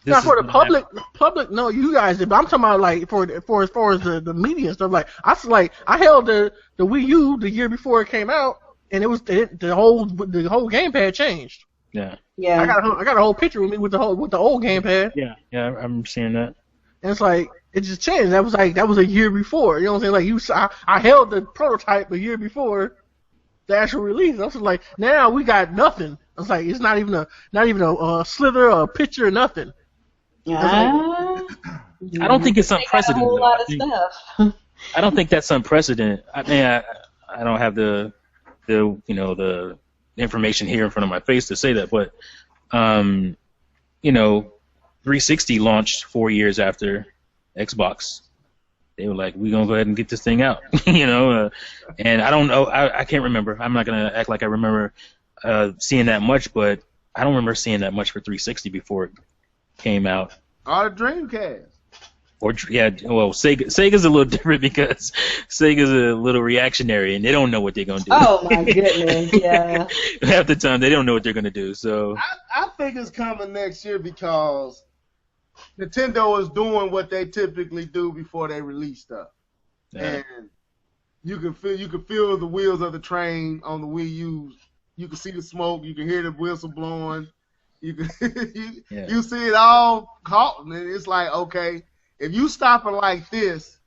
This not for is the gonna happen. public. No, you guys did. But I'm talking about like for as far as the media and stuff. Like I held the Wii U the year before it came out, and it was the whole gamepad changed. Yeah, Yeah. I got a whole picture with me with the old gamepad, yeah, I'm seeing that. and it's like it just changed. That was a year before. You know what I'm saying? Like I held the prototype a year before the actual release. I was like, now we got nothing. I was like, it's not even a slither or a picture or nothing. Ah. I don't think it's They got a unprecedented. whole though. lot of stuff. I don't think that's unprecedented. I mean, I don't have the information here in front of my face to say that, but 360 launched 4 years after Xbox. They were like, we're gonna go ahead and get this thing out, and I don't know, I can't remember. I'm not gonna act like I remember seeing that much, but I don't remember seeing that much for 360 before it came out. Or the Dreamcast. Or yeah, well, Sega's a little different because Sega's a little reactionary and they don't know what they're gonna do. Oh my goodness, yeah. Half the time they don't know what they're gonna do. So I think it's coming next year because Nintendo is doing what they typically do before they release stuff, yeah. and you can feel the wheels of the train on the Wii U. You can see the smoke. You can hear the whistle blowing. You can you see it all caught, and it's like, okay, if you stop it like this,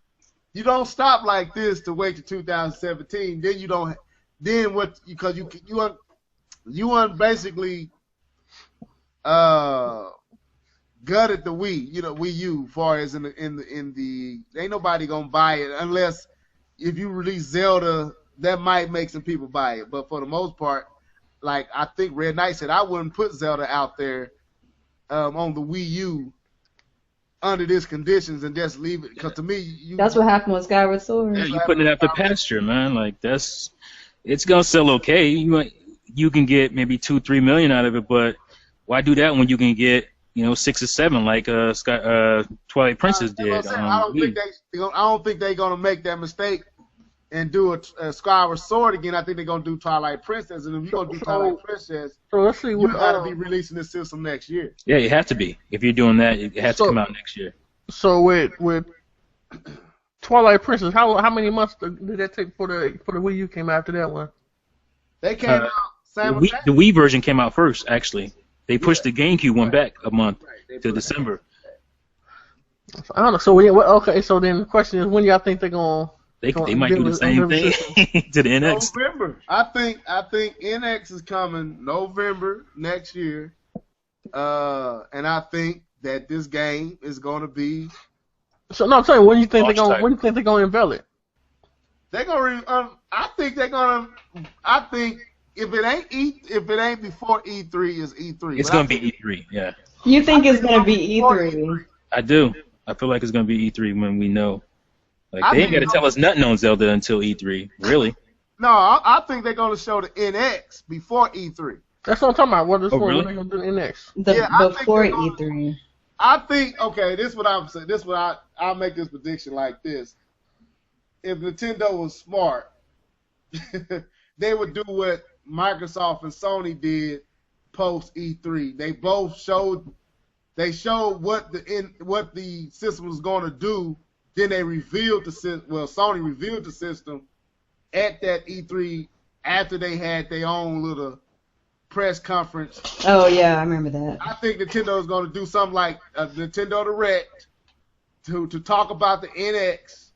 you don't stop like this to wait to 2017. Then you don't. Then what? Because you basically gutted the Wii U, far as in the ain't nobody gonna buy it unless if you release Zelda, that might make some people buy it. But for the most part, like I think Red Knight said, I wouldn't put Zelda out there on the Wii U under these conditions and just leave it, because to me, That's what happened with Skyward Sword. Yeah, you putting it out for pasture, man. Like it's gonna sell okay. You can get maybe 2-3 million out of it, but why do that when you can get 6 or 7 like Twilight Princess did? I don't think they're gonna make that mistake and do a Skyward Sword again. I think they're gonna do Twilight Princess, and if you're gonna do Twilight Princess, So let's see. you gotta be releasing this system next year. Yeah, you have to be. If you're doing that, it has to come out next year. So with Twilight Princess, how many months did that take for the Wii U came out after that one? They came out simultaneously. The Wii version came out first, actually. They pushed the GameCube one back a month to December. I don't know. So okay. So then the question is, when y'all think they're gonna They might do the same thing to the NX. November. I think NX is coming November next year, and I think that this game is going to be. So no, I'm saying, when do you think they're gonna unveil it? They're gonna. I think they're gonna. I think if it ain't before E3, is E3. It's gonna be E3. Yeah. You think it's gonna be E3? I do. I feel like it's gonna be E3 when we know. Like, they ain't got to tell us nothing on Zelda until E3, really. No, I think they're going to show the NX before E3. That's what I'm talking about. What is really? When they're going to do the NX? Before E3. I think, okay, this is what I'm saying. I'll make this prediction like this. If Nintendo was smart, they would do what Microsoft and Sony did post E3. They both showed what the system was going to do. Then they revealed the system. Well, Sony revealed the system at that E3 after they had their own little press conference. Oh yeah, I remember that. I think Nintendo is going to do something like a Nintendo Direct to talk about the NX,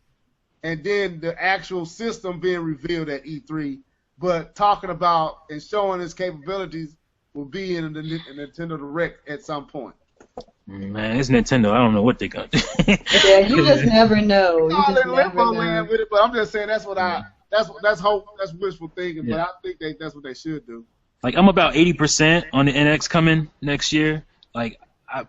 and then the actual system being revealed at E3. But talking about and showing its capabilities will be in the Nintendo Direct at some point. Man, it's Nintendo. I don't know what they're gonna do. Yeah, you just never know. You just never know. With it, but I'm just saying that's wishful thinking. Yeah. But I think that's what they should do. Like, I'm about 80% on the NX coming next year. Like,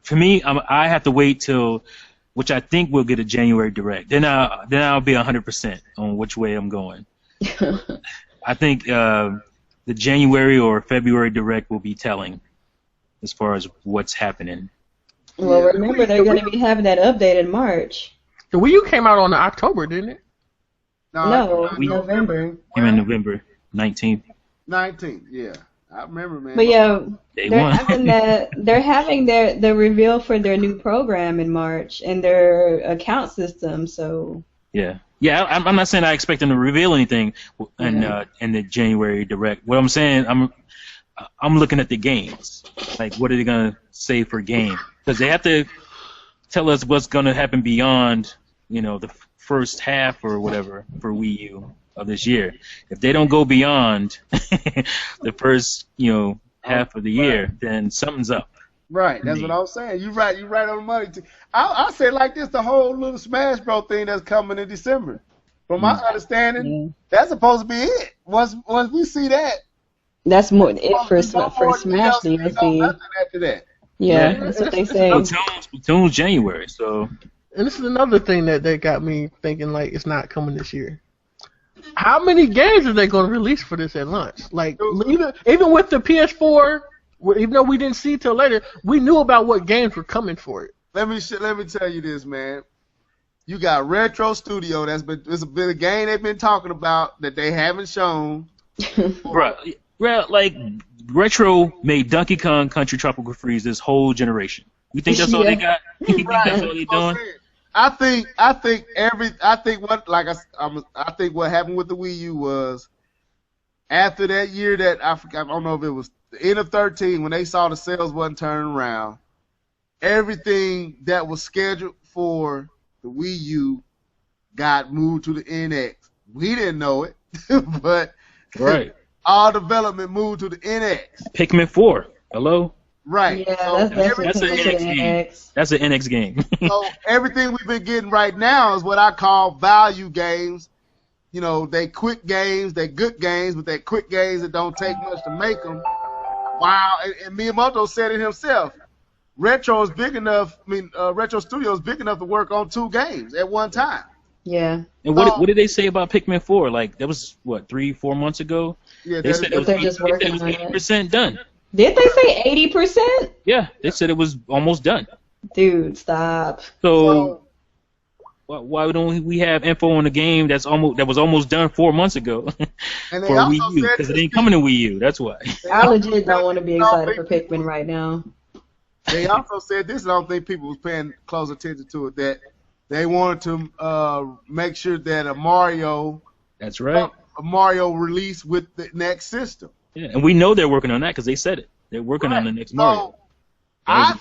for me, I have to wait till, which I think we'll get a January Direct. Then I'll be 100% on which way I'm going. I think the January or February Direct will be telling as far as what's happening. Well, remember, they're going to be having that update in March. The Wii U came out on October, didn't it? No, November. Came in November 19th. 19th, yeah. I remember, man. But yeah, they're having the reveal for their new program in March and their account system. So yeah. I'm not saying I expect them to reveal anything in the January Direct. What I'm saying, I'm looking at the games. Like, what are they gonna say for game? Because they have to tell us what's gonna happen beyond, the first half or whatever for Wii U of this year. If they don't go beyond the first, half of the year, then something's up. Right, that's what I was saying. You're right on the money. I'll say it like this: the whole little Smash Bros. Thing that's coming in December. From my understanding, that's supposed to be it. Once we see that, that's more it for Smash DLC. After that. Yeah, that's what they say. Splatoon's January, so. And this is another thing that got me thinking, like, it's not coming this year. How many games are they going to release for this at launch? Like, even with the PS4, even though we didn't see it till later, we knew about what games were coming for it. Let me tell you this, man. You got Retro Studio. It's been a game they've been talking about that they haven't shown. Bruh, like, Retro made Donkey Kong Country Tropical Freeze this whole generation. You think that's all they got? You think that's all they doing? I think what happened with the Wii U was after that year that I don't know if it was the end of 13 when they saw the sales wasn't turning around, everything that was scheduled for the Wii U got moved to the NX. We didn't know it, but right. All development moved to the NX. Pikmin 4. Hello? Right. Yeah, so that's an NX game. That's an NX game. So everything we've been getting right now is what I call value games. They quick games, they good games, but they quick games that don't take much to make them. Wow, and Miyamoto said it himself. Retro is big enough. Retro Studio is big enough to work on 2 games at one time. Yeah. And what did they say about Pikmin 4? Like, that was, 3-4 months ago? Yeah, they said it was 80% done. Did they say 80%? Yeah, they said it was almost done. Dude, stop. So why don't we have info on the game that was almost done 4 months ago for Wii U? Because it ain't coming to Wii U. That's why. I legit don't want to be excited for Pikmin right now. They also said this, and I don't think people was paying close attention to it, that they wanted to make sure that a Mario. That's right. A Mario release with the next system. Yeah, and we know they're working on that because they said it. They're working on the next Mario. I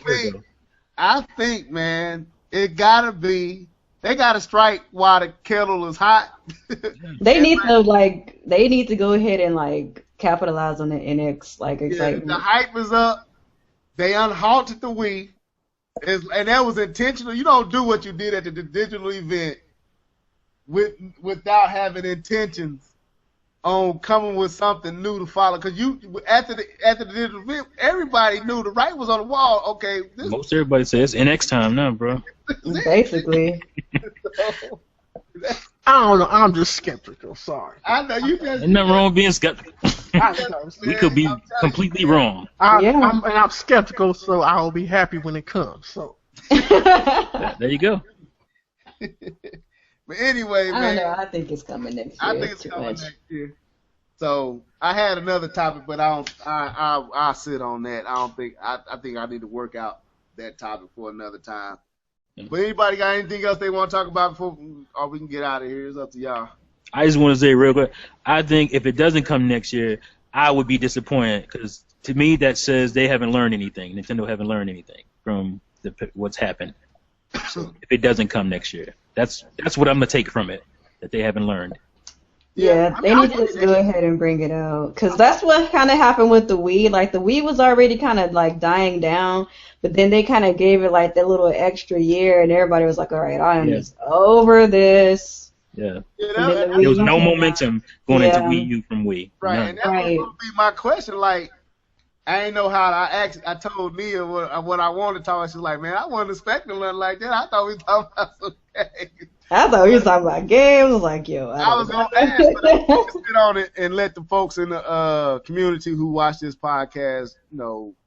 think, man, it gotta be They got to strike while the kettle is hot. They need to go ahead and like capitalize on the NX like excitement. The hype is up. They unhalted the Wii, and that was intentional. You don't do what you did at the digital event without having intentions on coming with something new to follow. Because after the digital event, everybody knew the writing was on the wall. Okay, most everybody says NX time now, bro. Basically. So, I don't know. I'm just skeptical. Sorry. I know you just. Ain't nothing wrong with being skeptical. We could be completely wrong. I'm skeptical, so I'll be happy when it comes. So. There you go. But anyway, I man. don't know. I think it's coming next year. I think it's coming next year. So I had another topic, but I'll sit on that. I think I need to work out that topic for another time. But anybody got anything else they want to talk about before, or we can get out of here? It's up to y'all. I just want to say real quick, I think if it doesn't come next year, I would be disappointed because to me that says they haven't learned anything. Nintendo haven't learned anything from what's happened. So if it doesn't come next year, that's what I'm gonna take from it, that they haven't learned. Yeah, they need to just go ahead and bring it out. Because that's what kind of happened with the Wii. Like, the Wii was already kind of, like, dying down. But then they kind of gave it, like, that little extra year. And everybody was like, all right, I am just over this. Yeah. There was no momentum going into Wii U from Wii. Right. None. And that was going to be my question. Like, I ain't know how to I told Nia what I wanted to talk about. She's like, man, I wasn't expecting nothing like that. I thought we were talking about some games. I thought we were talking about games. I was like, yo, I was going to ask, but I'm going to sit on it and let the folks in the community who watch this podcast,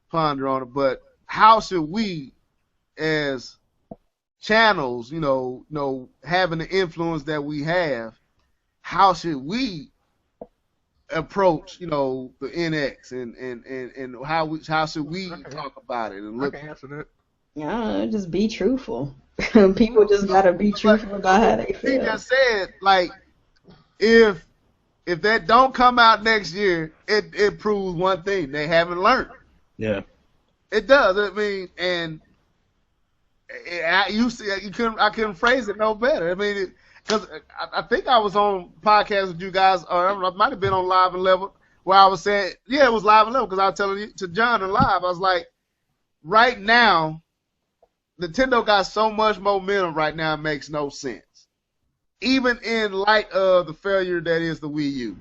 ponder on it. But how should we, as channels, having the influence that we have, how should we approach, the NX and how should we talk about it and look? I can answer that. Yeah, just be truthful. People just gotta be truthful about how they feel. He just said, like, if that don't come out next year, it proves one thing: they haven't learned. Yeah, it does. I mean, and I couldn't phrase it no better. I mean, because I think I was on podcast with you guys, or I might have been on Live and Level, where I was saying, yeah, it was Live and Level, because I was telling you to John and Live, I was like, right now, Nintendo got so much momentum right now, it makes no sense. Even in light of the failure that is the Wii U.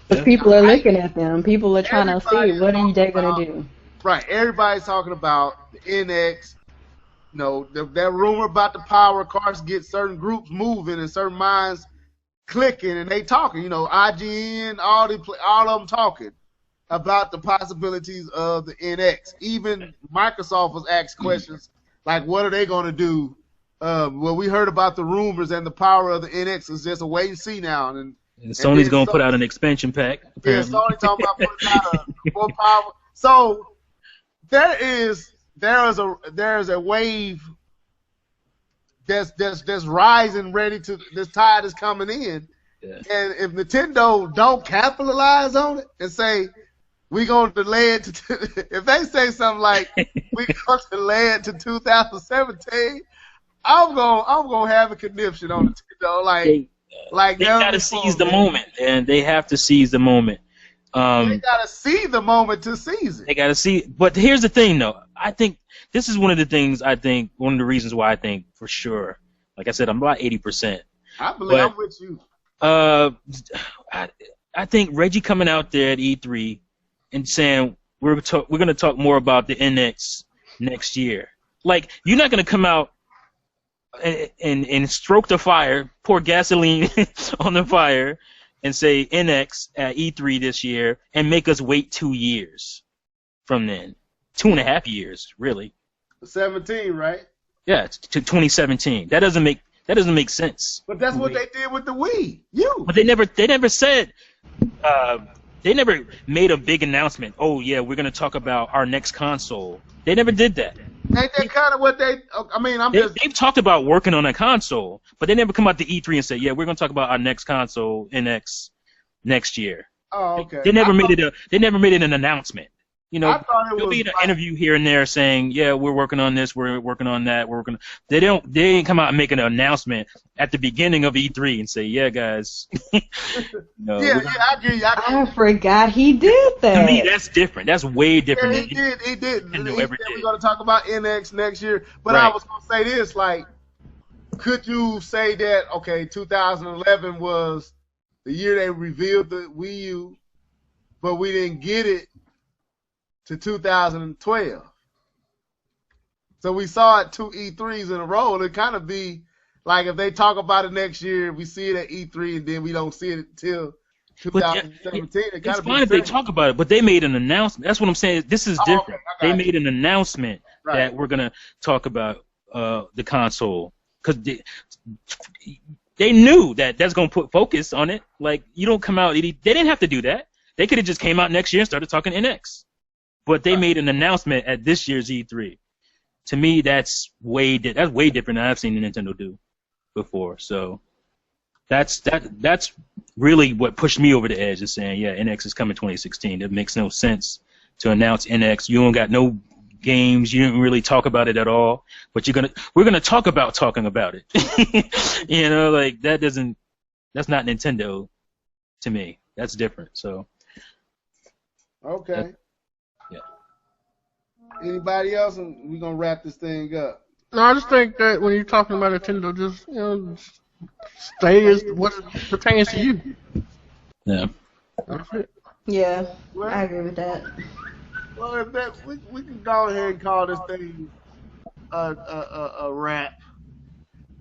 But people are looking at them. People are trying to see what are they going to do. Right. Everybody's talking about the NX. That rumor about the power cards get certain groups moving and certain minds clicking, and they talking. IGN, all of them talking about the possibilities of the NX. Even Microsoft was asked questions like, what are they going to do? Well, we heard about the rumors, and the power of the NX is just a wait and see now. And Sony's going to put out an expansion pack. Apparently. Yeah, Sony talking about putting out more power. So there is a wave that's rising, ready to. This tide is coming in, and if Nintendo don't capitalize on it and say, we're going to delay it to, if they say something like, we're going to delay it to 2017, I'm going to have a conniption on Nintendo. They got to seize the moment, and they have to seize the moment. They got to see the moment to seize it. They got to see. But here's the thing, though. I think this is one of the reasons why I think for sure, like I said, I'm about 80%. I believe I'm with you. I think Reggie coming out there at E3 and saying we're going to talk more about the NX next year. Like, you're not going to come out and stroke the fire, pour gasoline on the fire, and say NX at E3 this year and make us wait 2 years from then. 2.5 years, really. 17, right? Yeah, to 2017. That doesn't make sense. But that's what they did with the Wii U. But they never said. They never made a big announcement. Oh yeah, we're gonna talk about our next console. They never did that. Ain't that kind of what they? I mean, they've talked about working on a console, but they never come out to E3 and say, yeah, we're gonna talk about our next console NX next year. Oh, okay. They never made it an announcement. You know, I thought it there'll was be an like, interview here and there saying, yeah, we're working on this, we're working on that, we're working. They didn't come out and make an announcement at the beginning of E3 and say, yeah, guys. No, yeah, I agree. I forgot he did that. to me, that's different. That's way different Yeah, than he did. Nintendo He ever said did. we're going to talk about NX next year. But I Right. was going to say this, like, could you say that, okay, 2011 was the year they revealed the Wii U, but we didn't get it to 2012? So we saw it 2 E3s in a row. It'd kind of be like if they talk about it next year, we see it at E3, and then we don't see it until But 2017. It it's kind of fine if they talk about it, but they made an announcement. That's what I'm saying. This is okay, different. I got They made an announcement Right. that we're gonna talk about the console because they knew that that's gonna put focus on it. Like you don't come out. They didn't have to do that. They could have just came out next year and started talking NX. But they made an announcement at this year's E3. To me, that's way different than I've seen Nintendo do before. So that's really what pushed me over the edge, is saying, yeah, NX is coming 2016. It makes no sense to announce NX. You don't got no games. You didn't really talk about it at all. But we're gonna talk about talking about it. You know, like that's not Nintendo to me. That's different. So Okay. yeah. Anybody else? And we're going to wrap this thing up. No, I just think that when you're talking about Nintendo, just just stay as what pertains to you. Yeah. That's it. Yeah, Well, I agree with that. well, if that, we can go ahead and call this thing a wrap.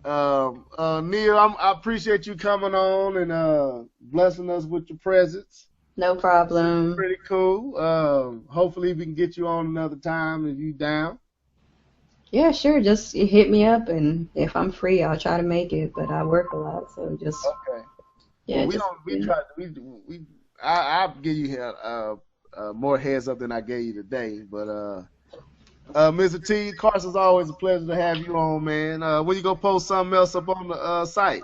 Neil, I appreciate you coming on and blessing us with your presence. No problem. Pretty cool. Hopefully we can get you on another time if you down. Yeah, sure. Just hit me up, and if I'm free, I'll try to make it. But I work a lot, so just Okay. yeah. Well, I'll give you more heads up than I gave you today. But Mr. T, of course, it's always a pleasure to have you on, man. When you gonna post something else up on the site?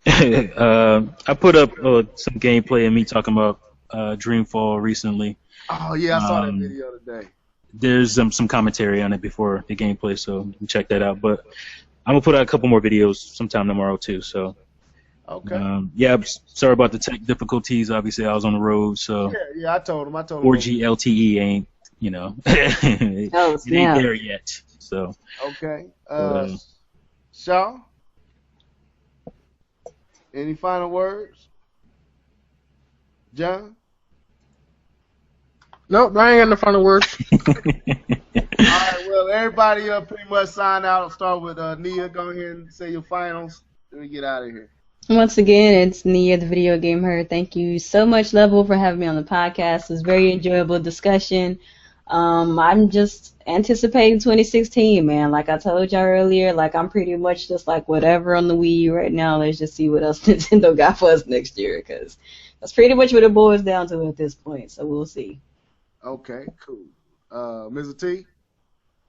I put up some gameplay of me talking about Dreamfall recently. Oh yeah, I saw that video today. There's some commentary on it before the gameplay, so you can check that out. But I'm gonna put out a couple more videos sometime tomorrow too. So Okay. yeah, sorry about the tech difficulties. Obviously, I was on the road, so Yeah, I told him. 4G LTE ain't, it ain't snap. there yet. So Okay. But, Shaw, any final words? John? Nope, I ain't got no final words. All right, well, everybody pretty much sign out. I'll start with Nia. Go ahead and say your finals. Then we get out of here. Once again, it's Nia, TheVideogamher. Thank you so much, Level, for having me on the podcast. It was a very enjoyable discussion. I'm just anticipating 2016, man. Like I told y'all earlier, like I'm pretty much just like whatever on the Wii U right now. Let's just see what else Nintendo got for us next year, because that's pretty much what it boils down to at this point. So we'll see. Okay, cool. Mr. T?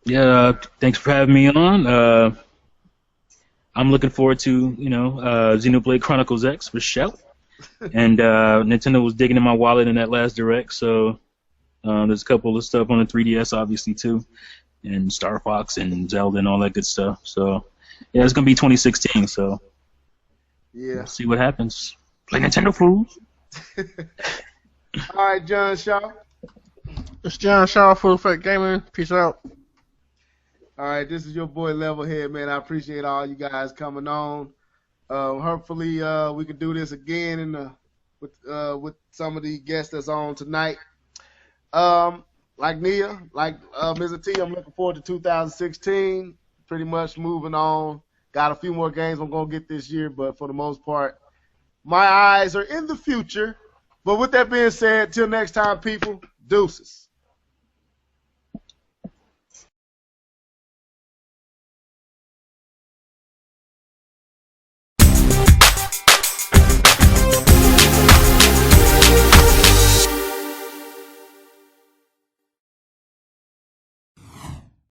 yeah, thanks for having me on. I'm looking forward to Xenoblade Chronicles X for sure. And Nintendo was digging in my wallet in that last direct, so there's a couple of stuff on the 3DS obviously too, and Star Fox and Zelda and all that good stuff. So yeah, it's gonna be 2016. So Yeah. we'll see what happens. Play Nintendo fools. All right, John Shaw. It's John Shaw, Full Effect Gaming. Peace out. All right, this is your boy Levelhead, man. I appreciate all you guys coming on. Hopefully, we can do this again with some of the guests that's on tonight. Like Nia, like Mr. T, I'm looking forward to 2016. Pretty much moving on. Got a few more games I'm gonna get this year, but for the most part, my eyes are in the future. But with that being said, till next time, people, deuces.